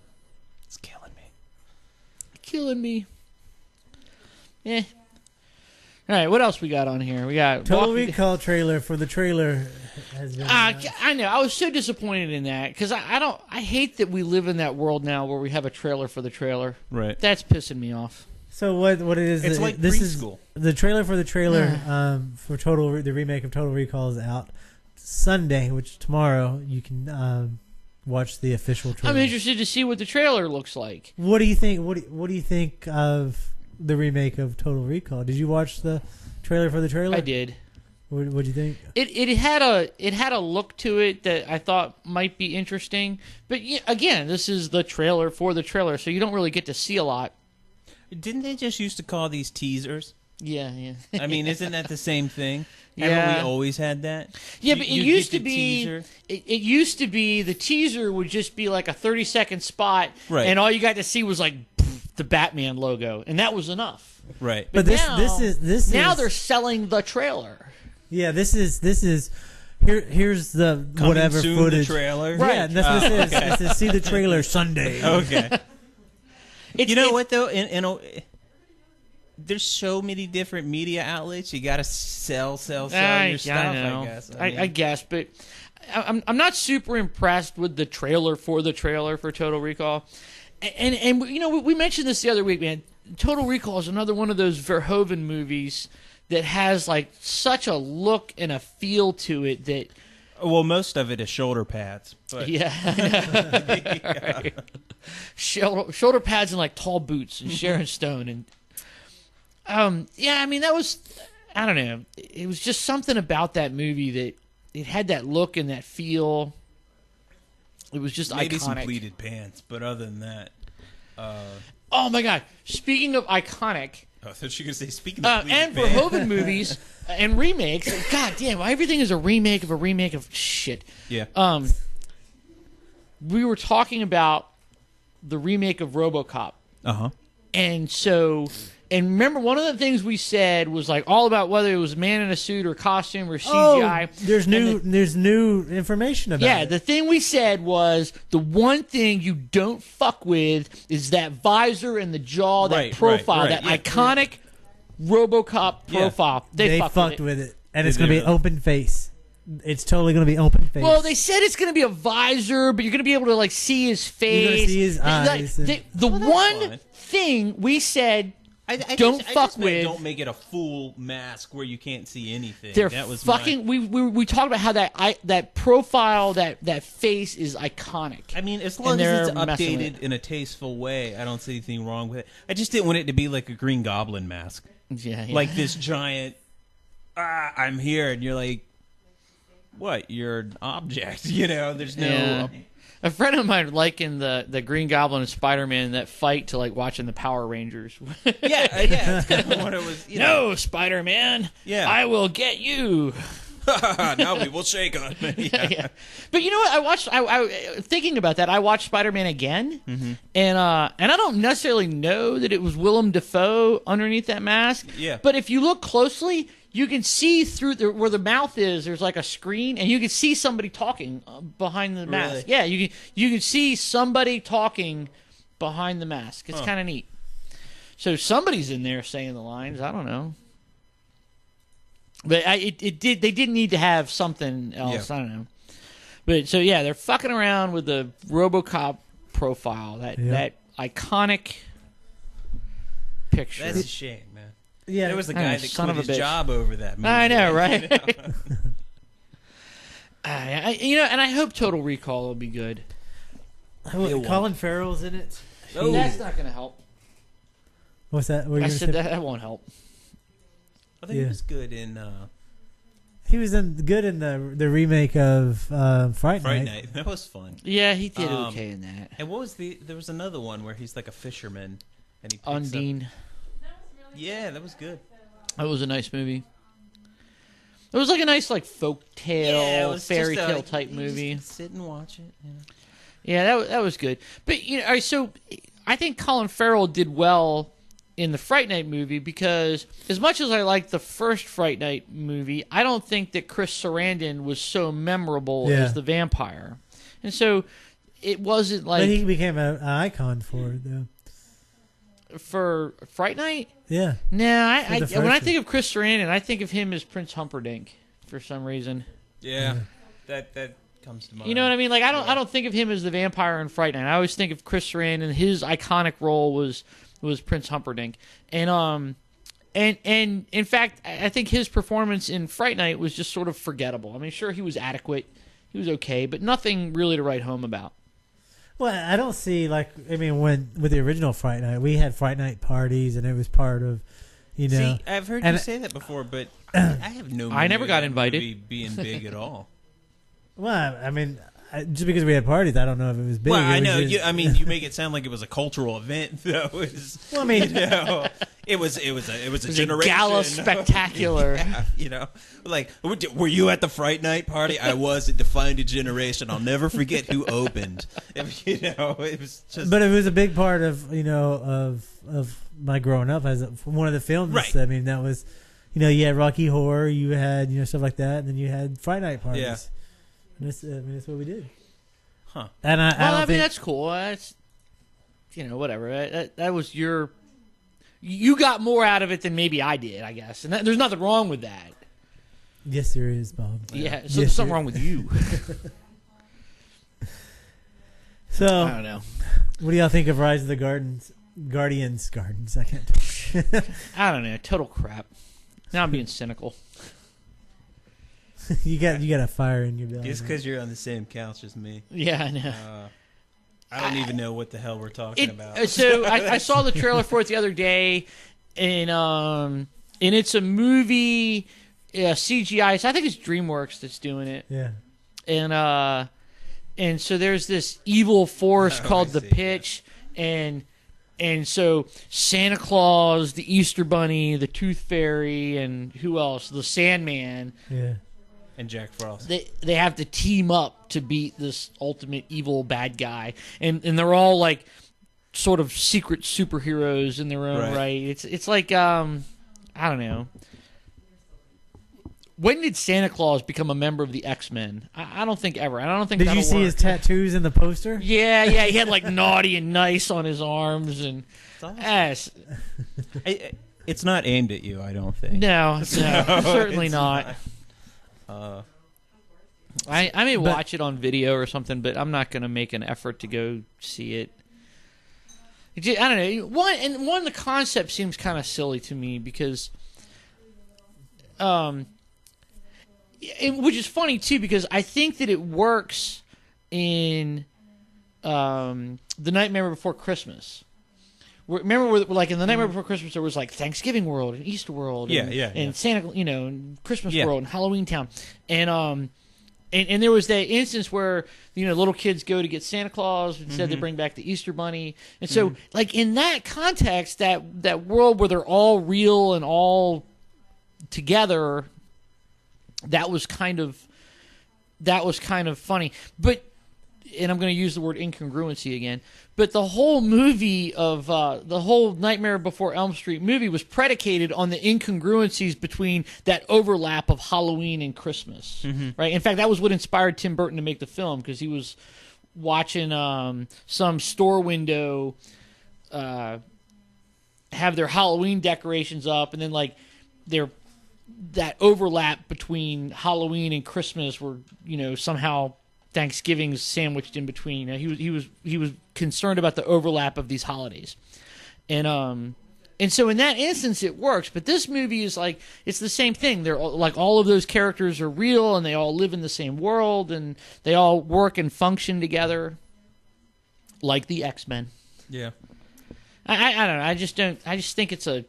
Speaker 2: it's killing me.
Speaker 1: Yeah. All right, what else we got on here? We got
Speaker 3: Total Recall trailer for the trailer has been announced.
Speaker 1: I know. I was so disappointed in that because I hate that we live in that world now where we have a trailer for the trailer.
Speaker 2: Right.
Speaker 1: That's pissing me off.
Speaker 3: So what it is?
Speaker 2: It's like
Speaker 3: this
Speaker 2: preschool.
Speaker 3: is the trailer for the trailer for the remake of Total Recall is out Sunday, which tomorrow you can watch the official trailer.
Speaker 1: I'm interested to see what the trailer looks like.
Speaker 3: What do you think? What do you think of the remake of Total Recall? Did you watch the trailer for the trailer?
Speaker 1: I did.
Speaker 3: What do you think?
Speaker 1: It had a look to it that I thought might be interesting, but again, this is the trailer for the trailer, so you don't really get to see a lot.
Speaker 2: Didn't they just used to call these teasers?
Speaker 1: Yeah.
Speaker 2: I mean, isn't that the same thing?
Speaker 1: Yeah.
Speaker 2: Haven't we always had that?
Speaker 1: Yeah, but it used to
Speaker 2: get the
Speaker 1: be.
Speaker 2: teaser.
Speaker 1: It used to be the teaser would just be like a 30-second spot,
Speaker 2: Right.
Speaker 1: and all you got to see was like the Batman logo, and that was enough.
Speaker 2: Right.
Speaker 3: But this
Speaker 1: now
Speaker 3: is
Speaker 1: they're selling the trailer.
Speaker 3: yeah. This is here's the
Speaker 2: Coming
Speaker 3: whatever
Speaker 2: soon,
Speaker 3: footage.
Speaker 2: the trailer.
Speaker 3: Yeah, and that's what it is. This is see the trailer Sunday.
Speaker 2: Okay.
Speaker 1: It's,
Speaker 2: You know
Speaker 1: it's-
Speaker 2: what though? There's so many different media outlets. You got to sell your stuff.
Speaker 1: I know.
Speaker 2: I guess.
Speaker 1: I guess, but I'm not super impressed with the trailer for Total Recall, and you know we mentioned this the other week, man. Total Recall is another one of those Verhoeven movies that has like such a look and a feel to it that.
Speaker 2: Well, most of it is shoulder pads. But
Speaker 1: Right. Shoulder pads and like tall boots and Sharon Stone and I mean that was I don't know, it was just something about that movie that it had that look and that feel. It was just
Speaker 2: Maybe
Speaker 1: iconic.
Speaker 2: some pleated pants, but other than that,
Speaker 1: Oh my god! Speaking of iconic,
Speaker 2: I thought you were going to say speaking of pleated
Speaker 1: and
Speaker 2: pants.
Speaker 1: Verhoeven movies and remakes. God damn! Everything is a remake of a remake of shit.
Speaker 2: Yeah.
Speaker 1: We were talking about the remake of RoboCop.
Speaker 2: Uh-huh.
Speaker 1: And so, and remember, one of the things we said was like all about whether it was a man in a suit or costume or CGI.
Speaker 3: There's new information about it.
Speaker 1: The thing we said was the one thing you don't fuck with is that visor and the jaw, that
Speaker 2: Right,
Speaker 1: profile,
Speaker 2: right,
Speaker 1: that
Speaker 2: yeah.
Speaker 1: iconic RoboCop profile.
Speaker 3: They
Speaker 1: fucked
Speaker 3: fucked
Speaker 1: with it.
Speaker 3: with it, and it's going to be open face. It's totally going to be open face.
Speaker 1: Well, they said it's going to be a visor, but you're going to be able to like see his face.
Speaker 3: You're gonna see his eyes and-
Speaker 1: The
Speaker 2: that's
Speaker 1: one
Speaker 2: fine.
Speaker 1: thing we said
Speaker 2: I
Speaker 1: don't
Speaker 2: just
Speaker 1: fuck
Speaker 2: meant
Speaker 1: with.
Speaker 2: Don't make it a full mask where you can't see anything.
Speaker 1: They're
Speaker 2: that was
Speaker 1: fucking.
Speaker 2: My,
Speaker 1: We talked about how that profile, that face is iconic.
Speaker 2: I mean, as long
Speaker 1: And
Speaker 2: as it's
Speaker 1: they're messing with
Speaker 2: updated in a tasteful way, I don't see anything wrong with it. I just didn't want it to be like a Green Goblin mask,
Speaker 1: Yeah.
Speaker 2: like this giant. I'm here, and you're like, what? You're an object, you know? There's no.
Speaker 1: Yeah. A friend of mine likened the Green Goblin and Spider-Man that fight to like watching the Power Rangers.
Speaker 2: Yeah, that's kind of what it was. You know.
Speaker 1: No, Spider-Man.
Speaker 2: Yeah.
Speaker 1: I will get you.
Speaker 2: Now we will shake on me. Yeah.
Speaker 1: Yeah. But you know what? I watched. I thinking about that. I watched Spider-Man again, and I don't necessarily know that it was Willem Dafoe underneath that mask.
Speaker 2: Yeah.
Speaker 1: But if you look closely, you can see through where the mouth is. There's like a screen, and you can see somebody talking behind the mask.
Speaker 2: Really?
Speaker 1: Yeah, you can see somebody talking behind the mask. It's kind of neat. So somebody's in there saying the lines. I don't know. But they didn't need to have something else.
Speaker 2: Yeah.
Speaker 1: I don't know. But so yeah, they're fucking around with the RoboCop profile, that iconic picture.
Speaker 2: That's a shame, man.
Speaker 3: Yeah,
Speaker 2: There was a
Speaker 1: I know,
Speaker 2: guy that
Speaker 1: son
Speaker 2: quit
Speaker 1: of a
Speaker 2: his
Speaker 1: bitch.
Speaker 2: job over that movie.
Speaker 1: I know, right?
Speaker 2: You know?
Speaker 1: And I hope Total Recall will be good.
Speaker 3: Colin Farrell's in it.
Speaker 2: Oh.
Speaker 1: That's not going to help.
Speaker 3: What's that? What were you
Speaker 1: I
Speaker 3: gonna
Speaker 1: said
Speaker 3: say?
Speaker 1: that won't help.
Speaker 2: I think
Speaker 3: Yeah.
Speaker 2: it was good in
Speaker 3: He was good in the remake of Fright
Speaker 2: Fright
Speaker 3: Night.
Speaker 2: Night. That was fun.
Speaker 1: Yeah, he did
Speaker 2: Um,
Speaker 1: okay in that.
Speaker 2: And what was there was another one where he's like a fisherman and he picks
Speaker 1: Undine.
Speaker 2: Up, yeah, that was good.
Speaker 1: That was a nice movie. It was like a nice like folk tale,
Speaker 2: was
Speaker 1: fairy
Speaker 2: just
Speaker 1: tale type
Speaker 2: you
Speaker 1: movie.
Speaker 2: Just sit and watch it. You know?
Speaker 1: Yeah, that was good. But you know, all right, so I think Colin Farrell did well in the Fright Night movie because as much as I liked the first Fright Night movie, I don't think that Chris Sarandon was so memorable
Speaker 3: Yeah.
Speaker 1: as the vampire. And so it wasn't
Speaker 3: But he
Speaker 1: like
Speaker 3: became an icon for it, though.
Speaker 1: for Fright Night.
Speaker 3: Yeah.
Speaker 1: Nah,
Speaker 3: For the first
Speaker 1: when I
Speaker 3: one.
Speaker 1: think of Chris Sarandon, I think of him as Prince Humperdinck for some reason.
Speaker 2: Yeah, that comes to mind.
Speaker 1: You know what I mean? Like I don't think of him as the vampire in Fright Night. I always think of Chris Sarandon. His iconic role was Prince Humperdinck, and in fact, I think his performance in Fright Night was just sort of forgettable. I mean, sure, he was adequate, he was okay, but nothing really to write home about.
Speaker 3: Well, I don't see when with the original Fright Night, we had Fright Night parties, and it was part of, you know.
Speaker 2: See, I've heard
Speaker 3: and-
Speaker 2: you say that before, but I have no.
Speaker 1: I never
Speaker 2: memory
Speaker 1: got
Speaker 2: of that
Speaker 1: invited.
Speaker 2: movie being big at all.
Speaker 3: Well, I mean, just because we had parties, I don't know if it was big.
Speaker 2: Well,
Speaker 3: It
Speaker 2: I
Speaker 3: was
Speaker 2: know.
Speaker 3: just-
Speaker 2: You make it sound like it was a cultural event, though.
Speaker 3: Well, I mean,
Speaker 2: You know, it was a
Speaker 1: It was a
Speaker 2: generation.
Speaker 1: gala spectacular.
Speaker 2: Yeah, you know, like, were you at the Fright Night party? I was. It defined a generation. I'll never forget who opened. You know, it was just.
Speaker 3: but it was a big part of of my growing up as one of the films.
Speaker 2: Right.
Speaker 3: I mean, that was, you had Rocky Horror, you had stuff like that, and then you had Fright Night parties.
Speaker 2: Yeah.
Speaker 3: And that's what we did.
Speaker 2: Huh.
Speaker 3: And I
Speaker 1: Well,
Speaker 3: don't
Speaker 1: I mean,
Speaker 3: think
Speaker 1: that's cool. That's whatever. That was your. You got more out of it than maybe I did, I guess, and there's nothing wrong with that.
Speaker 3: yes, there is, Bob.
Speaker 1: Yeah, so
Speaker 3: Yes,
Speaker 1: there's something
Speaker 3: there-
Speaker 1: wrong with you.
Speaker 3: So,
Speaker 1: I don't know.
Speaker 3: what do y'all think of Rise of the Guardians? I can't.
Speaker 1: I don't know. Total crap. Now I'm being cynical.
Speaker 3: you got a fire in your belly.
Speaker 2: Just because you're on the same couch as me,
Speaker 1: Yeah, I know.
Speaker 2: I don't even know what the hell we're talking about.
Speaker 1: So I saw the trailer for it the other day, and it's a movie, CGI. So I think it's DreamWorks that's doing it,
Speaker 3: Yeah.
Speaker 1: and and so there's this evil force called the
Speaker 7: see,
Speaker 1: Pitch, and so Santa Claus, the Easter Bunny, the Tooth Fairy, and who else? The Sandman.
Speaker 3: Yeah.
Speaker 7: And Jack Frost.
Speaker 1: They have to team up to beat this ultimate evil bad guy, and they're all like sort of secret superheroes in their own right. It's like I don't know. When did Santa Claus become a member of the X-Men? I don't think ever. I don't think.
Speaker 3: Did you see his tattoos in the poster?
Speaker 1: Yeah. He had like naughty and nice on his arms, and awesome.
Speaker 7: It's not aimed at you, I don't think.
Speaker 1: No, certainly not. I may watch it on video or something, but I'm not going to make an effort to go see it. I don't know. One, the concept seems kind of silly to me because, which is funny too because I think that it works in The Nightmare Before Christmas. Remember, like in The Nightmare Before Christmas, there was like Thanksgiving World and Easter World, and Santa, and Christmas World and Halloween Town, and there was that instance where little kids go to get Santa Claus instead they bring back the Easter Bunny, and so like in that context, that world where they're all real and all together, that was kind of funny, but. And I'm going to use the word incongruency again, but the whole movie of the whole Nightmare Before Elm Street movie was predicated on the incongruencies between that overlap of Halloween and Christmas, right? In fact, that was what inspired Tim Burton to make the film because he was watching some store window have their Halloween decorations up, and then like that overlap between Halloween and Christmas were somehow Thanksgiving's sandwiched in between. He was concerned about the overlap of these holidays, and so in that instance it works. But this movie is like it's the same thing. They're like all of those characters are real, and they all live in the same world, and they all work and function together, like the X-Men.
Speaker 7: Yeah,
Speaker 1: I don't know. I just think it's a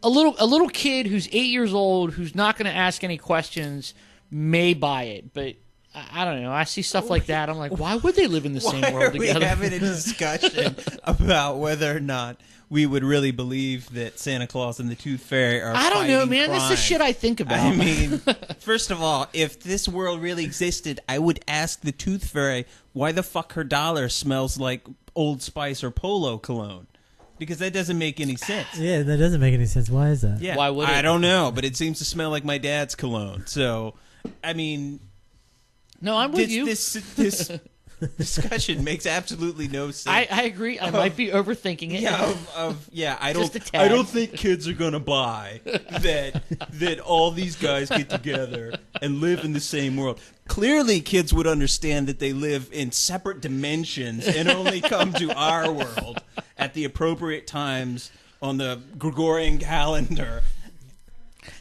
Speaker 1: little kid who's 8 years old who's not going to ask any questions may buy it, but. I don't know. I see stuff like that. I'm like, why would they live in the same world together?
Speaker 7: Why are we having a discussion about whether or not we would really believe that Santa Claus and the Tooth Fairy are
Speaker 1: I don't know, man.
Speaker 7: crime?
Speaker 1: That's the shit I think about.
Speaker 7: I mean, first of all, if this world really existed, I would ask the Tooth Fairy why the fuck her dollar smells like Old Spice or Polo cologne. Because that doesn't make any sense.
Speaker 3: Yeah, that doesn't make any sense. Why is that?
Speaker 7: Yeah,
Speaker 1: why would it?
Speaker 7: I don't know, but it seems to smell like my dad's cologne. So, I mean...
Speaker 1: No, I'm with you.
Speaker 7: This discussion makes absolutely no sense.
Speaker 1: I agree. I might be overthinking it.
Speaker 7: Yeah, I
Speaker 1: Just a
Speaker 7: don't.
Speaker 1: tad.
Speaker 7: I don't think kids are gonna buy that all these guys get together and live in the same world. Clearly, kids would understand that they live in separate dimensions and only come to our world at the appropriate times on the Gregorian calendar.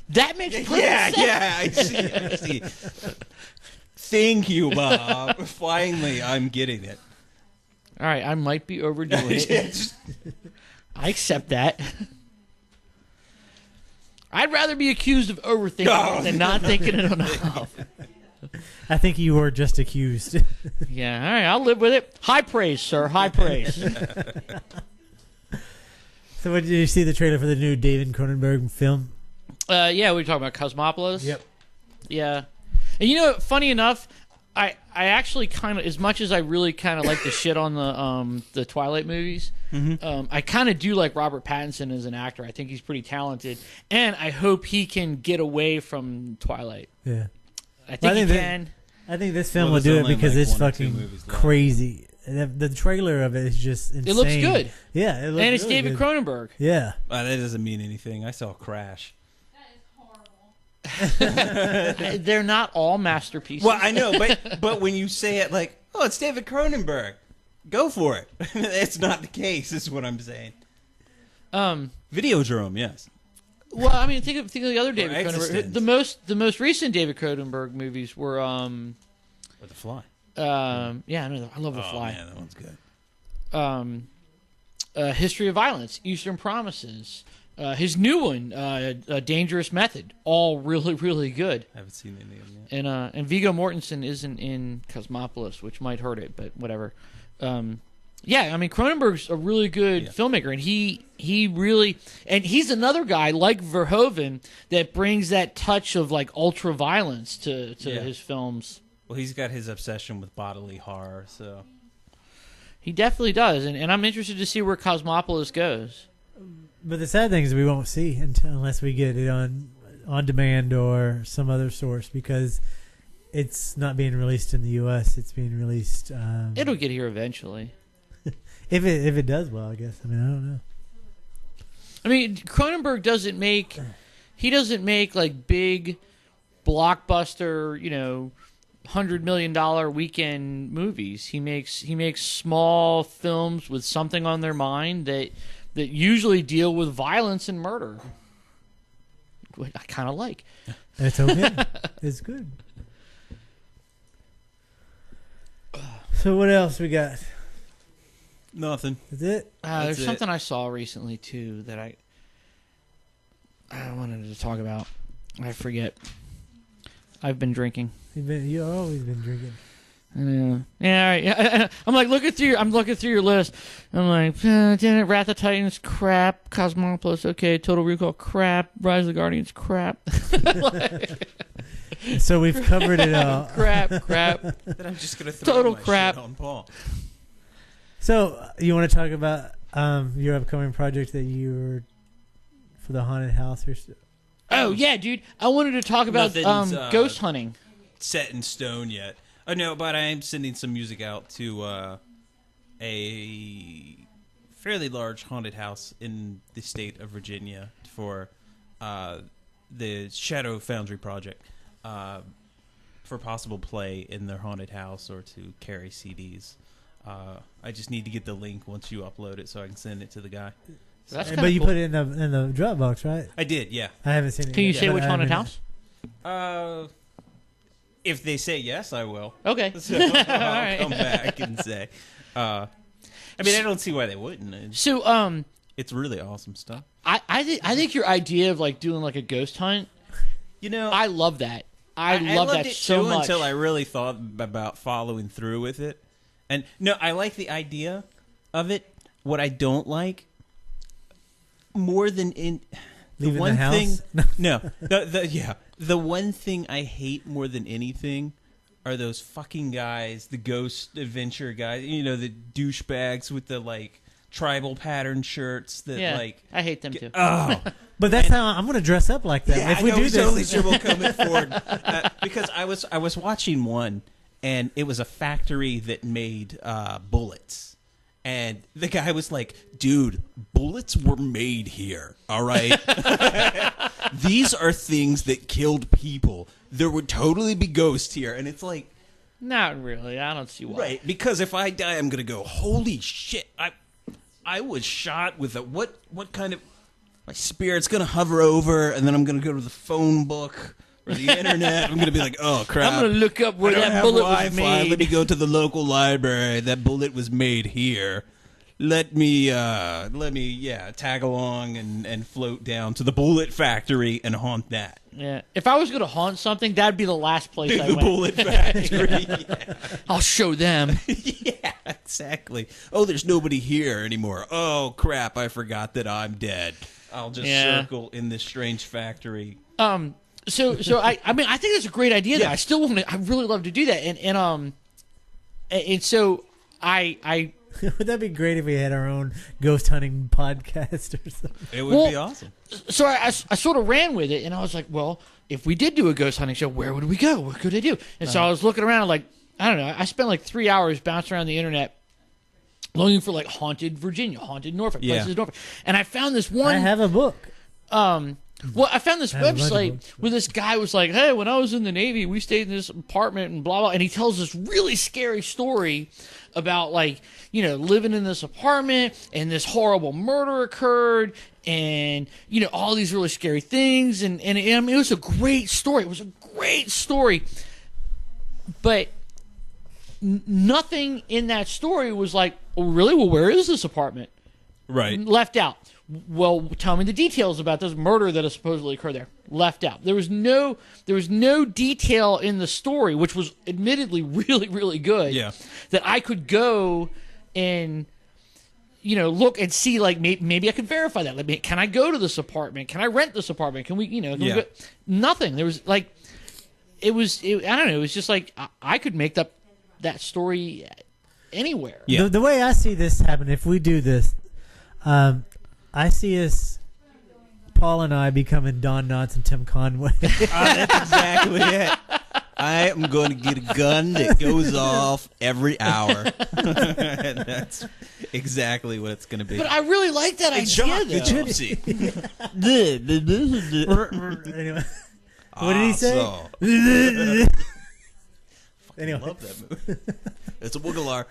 Speaker 1: That makes perfect sense.
Speaker 7: Yeah, I see. Thank you, Bob. Finally, I'm getting it.
Speaker 1: All right, I might be overdoing it. I accept that. I'd rather be accused of overthinking it than not thinking it enough.
Speaker 3: I think you were just accused.
Speaker 1: Yeah, all right, I'll live with it. High praise, sir. High praise.
Speaker 3: So, did you see the trailer for the new David Cronenberg film?
Speaker 1: Yeah, we were talking about Cosmopolis.
Speaker 3: Yep.
Speaker 1: Yeah. And funny enough, I actually kind of, as much as I really kind of like the shit on the Twilight movies, I kind of do like Robert Pattinson as an actor. I think he's pretty talented, and I hope he can get away from Twilight.
Speaker 3: Yeah,
Speaker 1: I think he can.
Speaker 3: I think this film will do it because it's fucking crazy. The trailer of it is just insane.
Speaker 1: It looks good.
Speaker 3: Yeah, it looks
Speaker 1: and it's
Speaker 3: really
Speaker 1: David
Speaker 3: good.
Speaker 1: Cronenberg.
Speaker 3: Yeah.
Speaker 7: That doesn't mean anything. I saw Crash.
Speaker 1: They're not all masterpieces.
Speaker 7: Well, I know, but when you say it like, oh, it's David Cronenberg, go for it. It's not the case, is what I'm saying. Videodrome, yes.
Speaker 1: Well, I mean, think of the other David Cronenberg.
Speaker 7: Existence.
Speaker 1: The most recent David Cronenberg movies were
Speaker 7: Or The Fly.
Speaker 1: Yeah, I love The Fly.
Speaker 7: Man, that one's good.
Speaker 1: History of Violence, Eastern Promises, His new one, A Dangerous Method, all really, really good.
Speaker 7: I haven't seen any of them yet.
Speaker 1: And Viggo Mortensen isn't in Cosmopolis, which might hurt it, but whatever. Yeah, I mean, Cronenberg's a really good filmmaker, and he really, and he's another guy like Verhoeven that brings that touch of like ultra violence to his films.
Speaker 7: Well, he's got his obsession with bodily horror, so
Speaker 1: He definitely does, and I'm interested to see where Cosmopolis goes.
Speaker 3: But the sad thing is we won't see unless we get it on demand or some other source, because it's not being released in the U.S. It's being released.
Speaker 1: It'll get here eventually.
Speaker 3: If it does well, I guess. I mean, I don't know.
Speaker 1: I mean, Cronenberg doesn't make like big blockbuster, $100 million weekend movies. He makes small films with something on their mind that usually deal with violence and murder. What I kind of like.
Speaker 3: It's okay. It's good. So what else we got?
Speaker 7: nothing.
Speaker 3: Is it?
Speaker 1: There's something I saw recently too that I wanted to talk about. I forget. I've been drinking.
Speaker 3: You've always been drinking.
Speaker 1: Yeah, all right. Yeah, I'm looking through your list. I'm like, damn it, Wrath of Titans, crap. Cosmopolis, okay. Total Recall, crap. Rise of the Guardians, crap.
Speaker 3: So we've covered it all.
Speaker 1: crap.
Speaker 7: Then I'm just gonna throw
Speaker 1: Total
Speaker 7: my
Speaker 1: crap.
Speaker 7: shit on Paul.
Speaker 3: So you want to talk about your upcoming project that you're for the haunted house or?
Speaker 1: Oh yeah, dude. I wanted to talk about
Speaker 7: Nothing's,
Speaker 1: ghost hunting.
Speaker 7: Set in stone yet? Oh no, but I am sending some music out to a fairly large haunted house in the state of Virginia for the Shadow Foundry project for possible play in their haunted house or to carry CDs. I just need to get the link once you upload it so I can send it to the guy.
Speaker 1: That's
Speaker 3: But you
Speaker 1: cool.
Speaker 3: put it in the Dropbox, right?
Speaker 7: I did, yeah.
Speaker 3: I haven't seen it.
Speaker 1: Can you
Speaker 3: yet,
Speaker 1: say
Speaker 3: but
Speaker 1: which
Speaker 3: I
Speaker 1: haunted
Speaker 3: haven't-
Speaker 1: house?
Speaker 7: If they say yes, I will.
Speaker 1: Okay.
Speaker 7: So I'll
Speaker 1: right.
Speaker 7: come back and say. I mean, I don't see why they wouldn't.
Speaker 1: So,
Speaker 7: It's really awesome stuff.
Speaker 1: I think your idea of like doing like a ghost hunt,
Speaker 7: You know,
Speaker 1: I love that. I love
Speaker 7: loved
Speaker 1: that
Speaker 7: it
Speaker 1: so
Speaker 7: too
Speaker 1: much.
Speaker 7: until I really thought about following through with it. And no, I like the idea of it. What I don't like more than in the
Speaker 3: Leaving
Speaker 7: one
Speaker 3: the house?
Speaker 7: thing. No, the one thing I hate more than anything are those fucking guys, the ghost adventure guys. You know, the douchebags with the like tribal pattern shirts that
Speaker 1: yeah,
Speaker 7: like.
Speaker 1: I hate them too.
Speaker 7: Oh,
Speaker 3: But that's how I'm going to dress up like that.
Speaker 7: yeah,
Speaker 3: if we
Speaker 7: I know,
Speaker 3: do
Speaker 7: we
Speaker 3: this,
Speaker 7: totally sure we'll come in forward because I was watching one, and it was a factory that made bullets, and the guy was like, "Dude, bullets were made here. All right, these are things that killed people. There would totally be ghosts here." And it's like,
Speaker 1: Not really. I don't see why.
Speaker 7: right, because if I die, I'm gonna go, "Holy shit! I was shot with a what kind of." My spirit's going to hover over, and then I'm going to go to the phone book or the internet. I'm going to be like, oh, crap.
Speaker 1: I'm going to look up where
Speaker 7: I don't
Speaker 1: that
Speaker 7: have
Speaker 1: bullet was
Speaker 7: Wi-Fi.
Speaker 1: made.
Speaker 7: Let me go to the local library. That bullet was made here. Let me tag along and float down to the bullet factory and haunt that.
Speaker 1: Yeah. If I was going to haunt something, that'd be the last place I
Speaker 7: The
Speaker 1: went.
Speaker 7: bullet factory. Yeah.
Speaker 1: I'll show them.
Speaker 7: Yeah, exactly. Oh, there's nobody here anymore. Oh, crap. I forgot that I'm dead. I'll just circle in this strange factory.
Speaker 1: So I mean I think that's a great idea.
Speaker 7: Yeah.
Speaker 1: I still want to. I really love to do that. And so I
Speaker 3: would that be great if we had our own ghost hunting podcast or something?
Speaker 7: It would be awesome.
Speaker 1: So I sort of ran with it, and I was like, well, if we did do a ghost hunting show, where would we go? What could I do? And so I was looking around, like, I don't know. I spent like 3 hours bouncing around the internet, looking for like haunted Virginia, haunted Norfolk, places in Norfolk, and I found this one.
Speaker 3: I have a book.
Speaker 1: Well, I found this
Speaker 3: I have a bunch of
Speaker 1: website
Speaker 3: books.
Speaker 1: where this guy was like, hey, when I was in the Navy, we stayed in this apartment and blah, blah. And he tells this really scary story about, like, living in this apartment and this horrible murder occurred and, all these really scary things. And I mean, it was a great story. It was a great story. But nothing in that story was like, oh, really? Well, where is this apartment?
Speaker 7: Right.
Speaker 1: Left out. Well, tell me the details about this murder that has supposedly occurred there. Left out. There was no detail in the story, which was admittedly really, really good.
Speaker 7: Yeah.
Speaker 1: That I could go and look and see, like, maybe I could verify that. Like, can I go to this apartment? Can I rent this apartment? Can we, can we go? Nothing. There was like, I don't know. It was just like I could make up that story anywhere.
Speaker 3: Yeah. The way I see this happen, if we do this, I see us, Paul and I, becoming Don Knotts and Tim Conway.
Speaker 7: That's exactly it. I am going to get a gun that goes off every hour. And that's exactly what it's going to be.
Speaker 1: But I really like that idea,
Speaker 7: the
Speaker 1: though.
Speaker 7: gypsy.
Speaker 3: Anyway, what did he say? Anyway,
Speaker 7: I love that movie. It's a wiggler.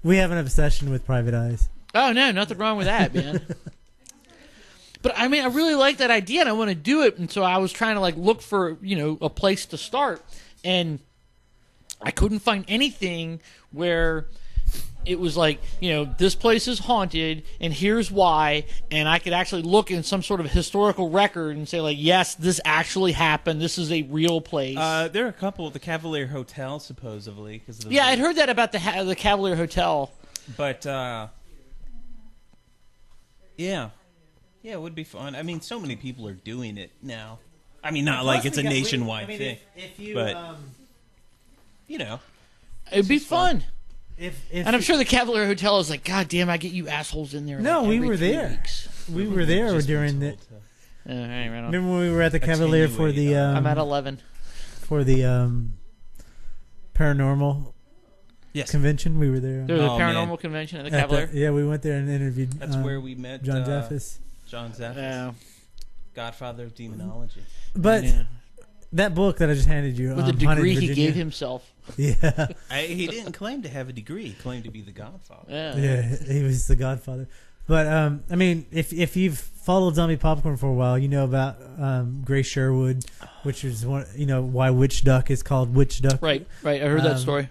Speaker 3: We have an obsession with private eyes.
Speaker 1: Oh, no, nothing wrong with that, man. But, I mean, I really like that idea, and I want to do it, and so I was trying to, like, look for, a place to start, and I couldn't find anything where it was like, this place is haunted, and here's why, and I could actually look in some sort of historical record and say, like, yes, this actually happened, this is a real place.
Speaker 2: There are a couple of the Cavalier Hotel, supposedly.
Speaker 1: Yeah, I'd heard that about the Cavalier Hotel.
Speaker 2: But, yeah, it would be fun. I mean, so many people are doing it now. I mean, not like it's a nationwide thing.
Speaker 3: If you,
Speaker 2: but,
Speaker 1: it'd be fun.
Speaker 3: If
Speaker 1: and I'm sure the Cavalier Hotel is like, God damn, I get you assholes in there.
Speaker 3: No,
Speaker 1: like
Speaker 3: we
Speaker 1: every
Speaker 3: were
Speaker 1: 3
Speaker 3: there.
Speaker 1: weeks.
Speaker 3: We were there during the.
Speaker 1: All right, right on.
Speaker 3: Remember when we were at the Cavalier for the?
Speaker 1: I'm at 11.
Speaker 3: For the paranormal convention. We were there.
Speaker 1: There was a paranormal convention at the Cavalier.
Speaker 3: Yeah, we went there and interviewed.
Speaker 2: That's where we met
Speaker 3: John Zaffis.
Speaker 2: John Zaffis, Godfather of Demonology.
Speaker 3: But that book that I just handed you,
Speaker 1: with the degree he gave himself.
Speaker 3: Yeah,
Speaker 7: he didn't claim to have a degree. He claimed to be the Godfather.
Speaker 3: Yeah, he was the Godfather. But I mean, if you've followed Zombie Popcorn for a while, you know about Gray Sherwood, which is one. Why Witch Duck is called Witch Duck.
Speaker 1: Right. I heard that story.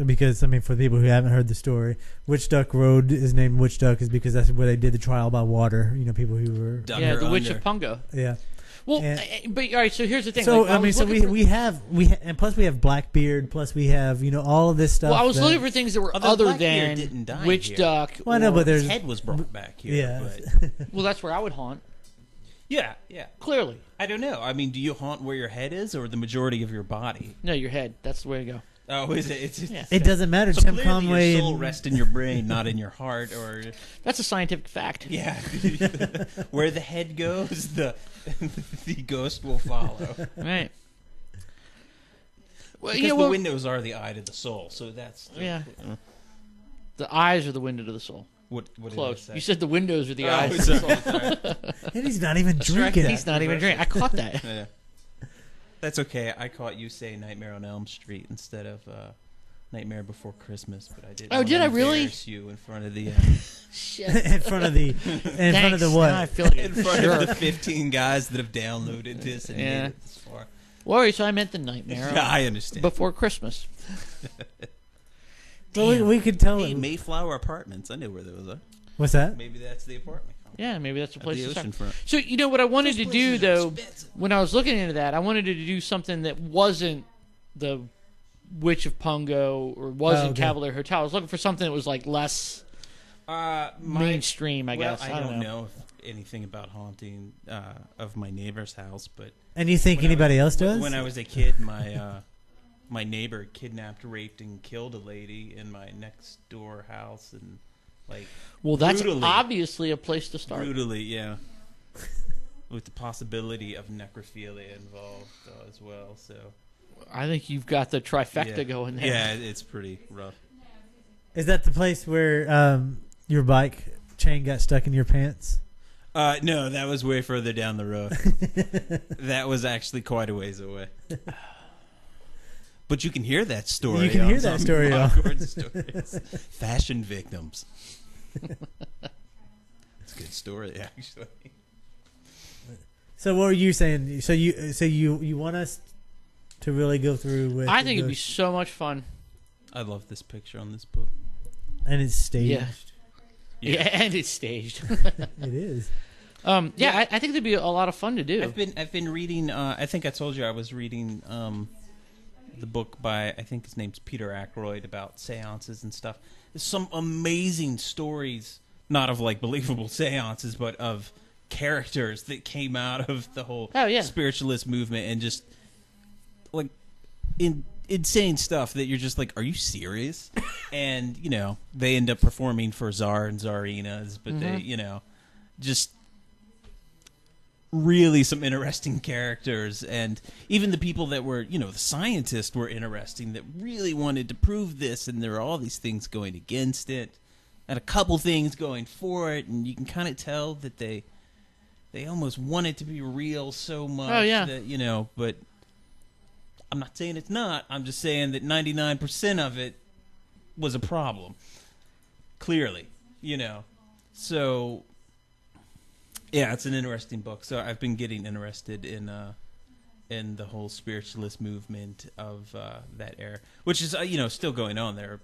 Speaker 3: Because I mean, for the people who haven't heard the story, Witch Duck Road is named Witch Duck is because that's where they did the trial by water. People who were
Speaker 1: the Witch of Pungo.
Speaker 3: Yeah.
Speaker 1: Well, but all right. So here's the thing.
Speaker 3: So
Speaker 1: like,
Speaker 3: we have and plus we have Blackbeard, plus we have all of this stuff.
Speaker 1: Well, I was looking for things that were other than Witch Duck.
Speaker 3: Well, I know, but
Speaker 7: his head was brought back here.
Speaker 3: Yeah.
Speaker 7: But.
Speaker 1: Well, that's where I would haunt.
Speaker 2: Yeah.
Speaker 1: Clearly.
Speaker 2: I don't know. I mean, do you haunt where your head is or the majority of your body?
Speaker 1: No, your head. That's the way to go.
Speaker 2: Oh, is it?
Speaker 3: It doesn't matter.
Speaker 2: So
Speaker 3: Tim Conway.
Speaker 2: Your soul rests in your brain, not in your heart, or
Speaker 1: that's a scientific fact.
Speaker 2: Yeah, where the head goes, the ghost will follow.
Speaker 1: Right. Well,
Speaker 2: because the windows are the eye to the soul, so that's
Speaker 1: the eyes are the window to the soul.
Speaker 2: What
Speaker 1: Close.
Speaker 2: Did I say?
Speaker 1: You said the windows are the eyes to the soul.
Speaker 3: And he's not even drinking.
Speaker 1: He's not even drinking. I caught that.
Speaker 2: Yeah. That's okay. I caught you say Nightmare on Elm Street instead of Nightmare Before Christmas, but I didn't.
Speaker 1: Oh, did I really?
Speaker 2: Embarrass you in front of the
Speaker 1: shit.
Speaker 3: in front of the what?
Speaker 1: Now I feel like
Speaker 7: in front of the 15 guys that have downloaded this and made it this far.
Speaker 1: Well, so I meant the Nightmare.
Speaker 7: Yeah, I understand.
Speaker 1: Before Christmas.
Speaker 3: Well, we could tell
Speaker 7: Hey,
Speaker 3: him.
Speaker 7: Mayflower Apartments. I knew where those are.
Speaker 3: What's that?
Speaker 7: Maybe that's the apartment.
Speaker 1: Yeah, maybe that's the place
Speaker 7: the
Speaker 1: to start.
Speaker 7: oceanfront.
Speaker 1: So, what I wanted to do, though, when I was looking into that, I wanted to do something that wasn't the Witch of Pungo or wasn't Cavalier Hotel. I was looking for something that was, like, less mainstream, I guess.
Speaker 2: I don't know anything about haunting of my neighbor's house, but...
Speaker 3: And you think anybody else does?
Speaker 2: When I was a kid, my neighbor kidnapped, raped, and killed a lady in my next door house, and...
Speaker 1: Well, that's obviously a place to start.
Speaker 2: Brutally, yeah. With the possibility of necrophilia involved as well. So
Speaker 1: I think you've got the trifecta going there.
Speaker 2: Yeah, it's pretty rough.
Speaker 3: Is that the place where your bike chain got stuck in your pants?
Speaker 2: No, that was way further down the road. That was actually quite a ways away. But you can hear that story.
Speaker 3: You can hear that story.
Speaker 7: Fashion victims. It's a good story, actually.
Speaker 3: So what were you saying? So you want us to really go through with?
Speaker 1: I think it'd be so much fun.
Speaker 2: I love this picture on this book.
Speaker 3: And it's staged.
Speaker 1: Yeah, and it's staged.
Speaker 3: It is.
Speaker 1: I think it'd be a lot of fun to do.
Speaker 7: I've been reading. I think I told you I was reading the book by, I think his name's Peter Ackroyd, about seances and stuff. There's some amazing stories, not of like believable seances, but of characters that came out of the whole spiritualist movement, and just like insane stuff that you're just like, are you serious? And they end up performing for Tsar and Tsarinas, but they just really some interesting characters. And even the people that were the scientists were interesting, that really wanted to prove this, and there are all these things going against it and a couple things going for it, and you can kind of tell that they almost want it to be real so much that but I'm not saying it's not. I'm just saying that 99% of it was a problem. Clearly, So, yeah, it's an interesting book. So I've been getting interested in the whole spiritualist movement of that era, which is still going on. There are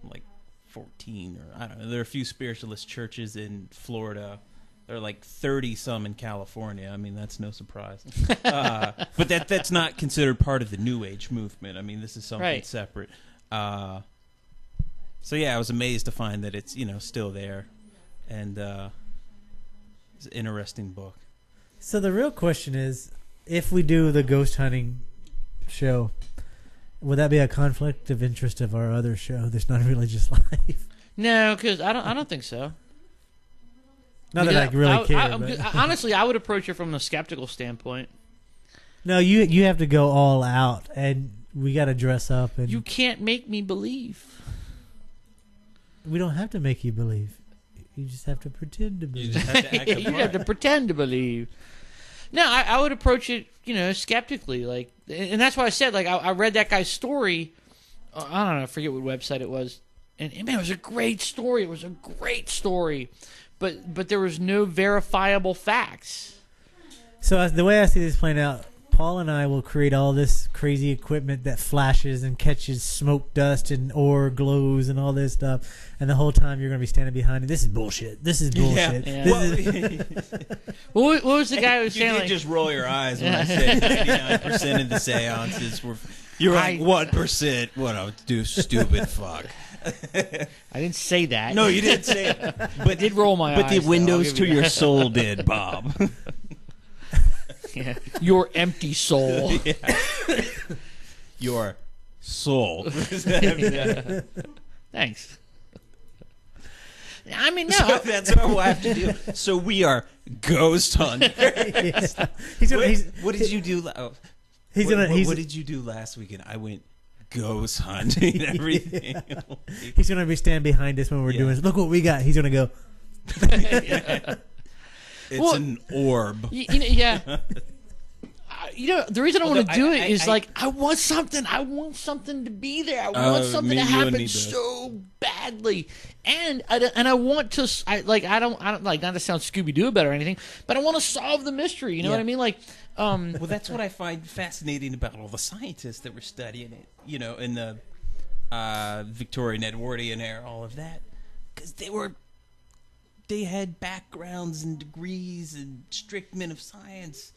Speaker 7: like 14 or I don't know. There are a few spiritualist churches in Florida. There are like 30 some in California. I mean, that's no surprise. But that's not considered part of the New Age movement. I mean, this is something separate. So yeah, I was amazed to find that it's still there, and it's an interesting book.
Speaker 3: So the real question is, if we do the ghost hunting show, would that be a conflict of interest of our other show that's not Religious Life?
Speaker 1: No, because I don't think so.
Speaker 3: Not that I really care.
Speaker 1: But. Honestly, I would approach it from a skeptical standpoint.
Speaker 3: No, you have to go all out, and we got to dress up. And
Speaker 1: you can't make me believe.
Speaker 3: We don't have to make you believe. You just have to pretend to believe.
Speaker 7: You just have to act
Speaker 1: You have to pretend to believe. No, I would approach it, skeptically. Like, and that's why I said, like, I read that guy's story. I don't know, I forget what website it was. And man, it was a great story. It was a great story. But there was no verifiable facts.
Speaker 3: So the way I see this playing out, Paul and I will create all this crazy equipment that flashes and catches smoke, dust, and ore glows and all this stuff. And the whole time you're going to be standing behind it. This is bullshit. This is bullshit.
Speaker 1: Yeah.
Speaker 3: This
Speaker 1: What was the guy who was saying?
Speaker 7: You did just roll your eyes when I said 99% of the seances were. You're like 1%. What a stupid fuck.
Speaker 1: I didn't say that.
Speaker 7: No, you didn't say it.
Speaker 1: But I did roll my eyes.
Speaker 7: But the windows to your soul did, Bob.
Speaker 1: Yeah. Your empty soul.
Speaker 7: Yeah. Your soul.
Speaker 1: Yeah. Thanks. I mean, no.
Speaker 7: So that's what we'll have to do. So we are ghost hunters. What did you do? What did you do last weekend? I went ghost hunting everything.
Speaker 3: He's going to be standing behind us when we're doing this. Look what we got. He's going to go.
Speaker 7: It's an orb.
Speaker 1: Yeah. The reason I want to do it is I want something. I want something to be there. I want something to happen so badly, and I want to. I don't like, not to sound Scooby Doo about it or anything, but I want to solve the mystery. You know what I mean? Like,
Speaker 7: well, that's what I find fascinating about all the scientists that were studying it. In the Victorian Edwardian era, all of that, because they had backgrounds and degrees and strict men of science.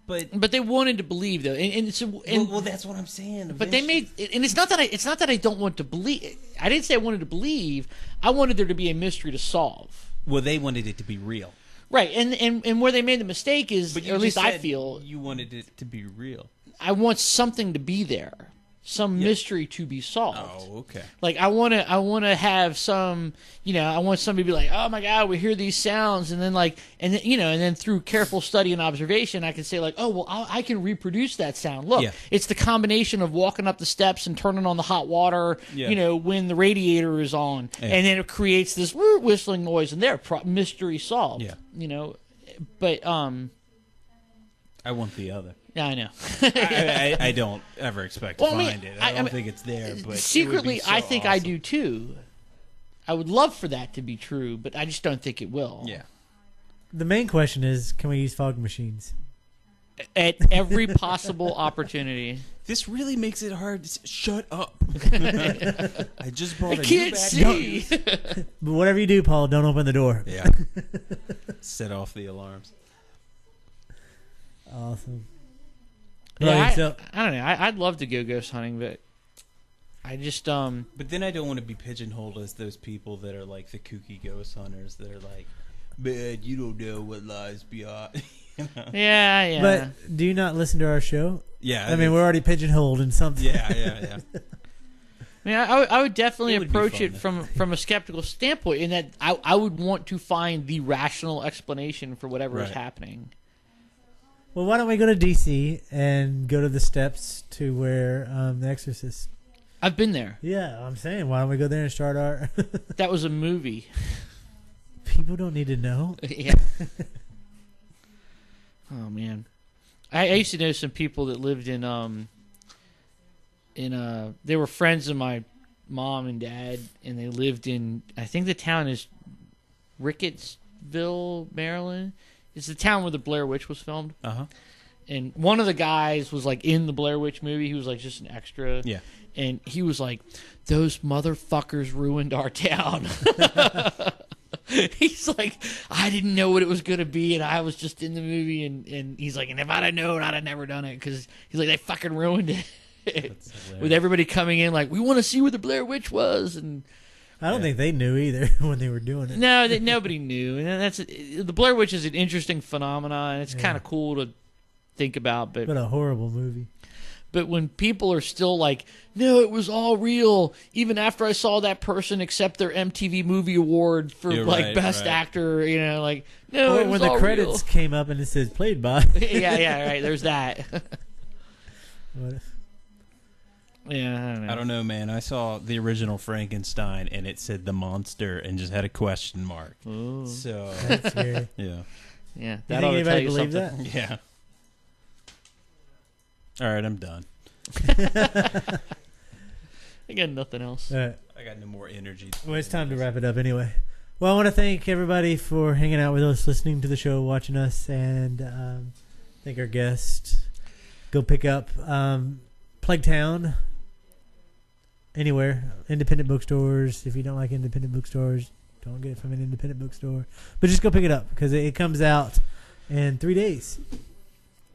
Speaker 7: But
Speaker 1: they wanted to believe, though,
Speaker 7: well, that's what I'm saying. Eventually.
Speaker 1: But they made, and it's not that I don't want to believe. I didn't say I wanted to believe. I wanted there to be a mystery to solve.
Speaker 7: Well, they wanted it to be real,
Speaker 1: right? And where they made the mistake is, or at least I feel,
Speaker 7: you wanted it to be real.
Speaker 1: I want something to be there. Some mystery to be solved.
Speaker 7: Oh, okay.
Speaker 1: Like I want to have some, I want somebody to be like, oh my God, we hear these sounds, and then through careful study and observation, I can say like, oh well, I can reproduce that sound. Look, it's the combination of walking up the steps and turning on the hot water, when the radiator is on, and then it creates this whistling noise, and mystery solved.
Speaker 7: Yeah.
Speaker 1: But
Speaker 7: I want the other.
Speaker 1: Yeah, I know.
Speaker 7: I don't ever expect to find it. I don't think it's there. But
Speaker 1: secretly, I think awesome. I do too. I would love for that to be true, but I just don't think it will.
Speaker 7: Yeah.
Speaker 3: The main question is, can we use fog machines?
Speaker 1: at every possible opportunity.
Speaker 7: This really makes it hard. Shut up. I just bought
Speaker 1: I
Speaker 7: a
Speaker 1: can't
Speaker 7: new
Speaker 1: see.
Speaker 3: But whatever you do, Paul, don't open the door.
Speaker 7: Yeah. Set off the alarms.
Speaker 3: Awesome.
Speaker 1: Yeah,
Speaker 3: Right, so
Speaker 1: I don't know. I'd love to go ghost hunting, but I just
Speaker 7: But then I don't want to be pigeonholed as those people that are like the kooky ghost hunters that are like, man, you don't know what lies beyond. You know?
Speaker 1: yeah.
Speaker 3: But do you not listen to our show?
Speaker 7: Yeah.
Speaker 3: I mean, we're already pigeonholed in something.
Speaker 7: Yeah.
Speaker 1: I mean, I would definitely
Speaker 7: It would be
Speaker 1: approach
Speaker 7: fun,
Speaker 1: it from a skeptical standpoint, in that I would want to find the rational explanation for whatever is
Speaker 7: Right.
Speaker 1: happening.
Speaker 3: Well, why don't we go to DC and go to the steps to where The Exorcist?
Speaker 1: I've been there.
Speaker 3: Yeah, I'm saying, why don't we go there and start our...
Speaker 1: That was a movie.
Speaker 3: People don't need to know.
Speaker 1: Yeah. Oh man, I used to know some people that lived in they were friends of my mom and dad, and they lived in, I think the town is Rickettsville, Maryland. It's the town where the Blair Witch was filmed.
Speaker 7: Uh-huh.
Speaker 1: And one of the guys was like in the Blair Witch movie. He was like just an extra.
Speaker 7: Yeah.
Speaker 1: And he was like, those motherfuckers ruined our town. He's like, I didn't know what it was going to be, and I was just in the movie. And he's like, and if I'd have known, I'd have never done it. Because he's like, they fucking ruined it. With everybody coming in like, we want to see where the Blair Witch was. And
Speaker 3: I don't think they knew either when they were doing it.
Speaker 1: no, nobody knew. And that's the Blair Witch is an interesting phenomenon, and it's kind of cool to think about. But
Speaker 3: a horrible movie.
Speaker 1: But when people are still like, no, it was all real, even after I saw that person accept their MTV Movie Award for Best Actor, like, no,
Speaker 3: Or
Speaker 1: it was
Speaker 3: when the
Speaker 1: all
Speaker 3: credits came up and it says played by.
Speaker 1: real. yeah, right. There's that. Yeah,
Speaker 7: I don't know, man. I saw the original Frankenstein, and it said the monster, and just had a question mark.
Speaker 1: Ooh.
Speaker 7: So
Speaker 3: That's scary.
Speaker 7: yeah,
Speaker 1: Yeah,
Speaker 3: You
Speaker 1: that
Speaker 3: think
Speaker 1: ought to tell
Speaker 3: anybody
Speaker 1: you
Speaker 3: believe
Speaker 1: something.
Speaker 3: that?
Speaker 7: yeah. All right, I'm done.
Speaker 1: I got nothing else.
Speaker 3: All right.
Speaker 7: I got no more energy.
Speaker 3: Well, it's time to wrap it up anyway. Well, I want to thank everybody for hanging out with us, listening to the show, watching us, and thank our guest. Go pick up Plague Town anywhere. Independent bookstores. If you don't like independent bookstores, don't get it from an independent bookstore. But just go pick it up because it comes out in 3 days.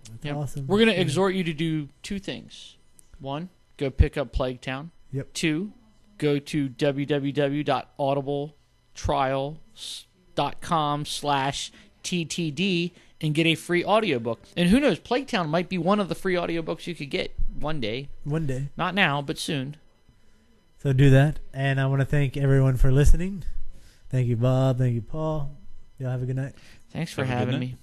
Speaker 3: That's
Speaker 1: Yep.
Speaker 3: awesome.
Speaker 1: We're going to exhort you to do two things. One, go pick up Plague Town.
Speaker 3: Yep.
Speaker 1: Two, go to www.audibletrial.com/TTD and get a free audiobook. And who knows, Plague Town might be one of the free audiobooks you could get one day.
Speaker 3: One day.
Speaker 1: Not now, but soon.
Speaker 3: So do that. And I want to thank everyone for listening. Thank you, Bob. Thank you, Paul. Y'all have a good night.
Speaker 1: Thanks for
Speaker 7: Have a good
Speaker 1: having
Speaker 7: night.
Speaker 1: me.